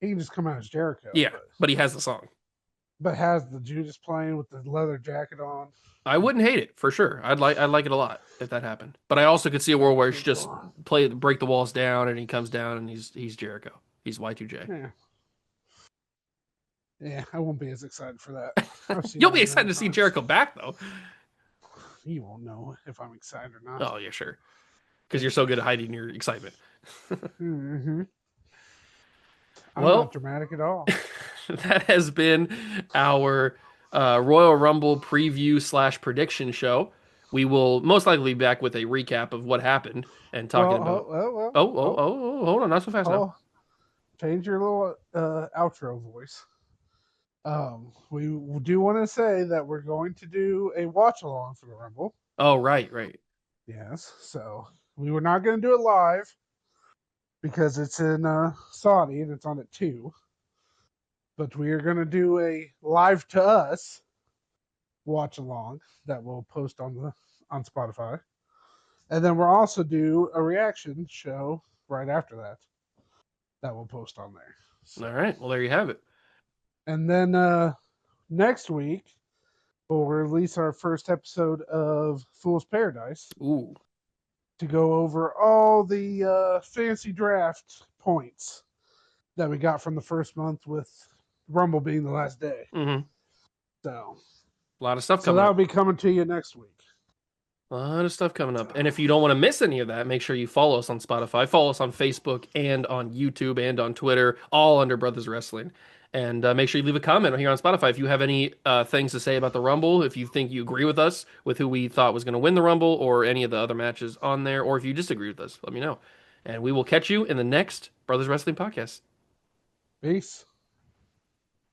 Speaker 4: He can just come out as Jericho.
Speaker 3: Yeah, but he has the song.
Speaker 4: But has the Judas playing with the leather jacket on.
Speaker 3: I wouldn't hate it for sure. I'd like it a lot if that happened. But I also could see a world where it's just break the walls down and he comes down and he's Jericho. He's Y2J.
Speaker 4: Yeah. Yeah, I won't be as excited for that.
Speaker 3: You'll be excited to see Jericho back though.
Speaker 4: You won't know if I'm excited or not.
Speaker 3: Oh yeah, sure. Because you're so good at hiding your excitement.
Speaker 4: I'm
Speaker 3: well,
Speaker 4: not dramatic at all.
Speaker 3: That has been our Royal Rumble preview / prediction show. We will most likely be back with a recap of what happened and talking about. Hold on, not so fast now.
Speaker 4: Change your little outro voice. We do want to say that we're going to do a watch along for the Rumble.
Speaker 3: Oh, right.
Speaker 4: Yes, so we were not going to do it live because it's in Saudi and it's on at 2. But we are going to do a live to us watch along that we'll post on Spotify. And then we'll also do a reaction show right after that we'll post on there. So,
Speaker 3: All right. Well, there you have it.
Speaker 4: and then next week we'll release our first episode of Fool's Paradise
Speaker 3: Ooh.
Speaker 4: to go over all the fancy draft points that we got from the first month, with Rumble being the last day.
Speaker 3: Mm-hmm.
Speaker 4: So
Speaker 3: A lot of stuff
Speaker 4: so
Speaker 3: coming
Speaker 4: that'll
Speaker 3: up.
Speaker 4: be coming to you next week.
Speaker 3: A lot of stuff coming up. And if you don't want to miss any of that, make sure you follow us on Spotify, follow us on Facebook and on YouTube and on Twitter, all under Brothers Wrestling. And make sure you leave a comment here on Spotify if you have any things to say about the Rumble, if you think you agree with us with who we thought was going to win the Rumble or any of the other matches on there, or if you disagree with us, let me know. And we will catch you in the next Brothers Wrestling podcast.
Speaker 4: Peace.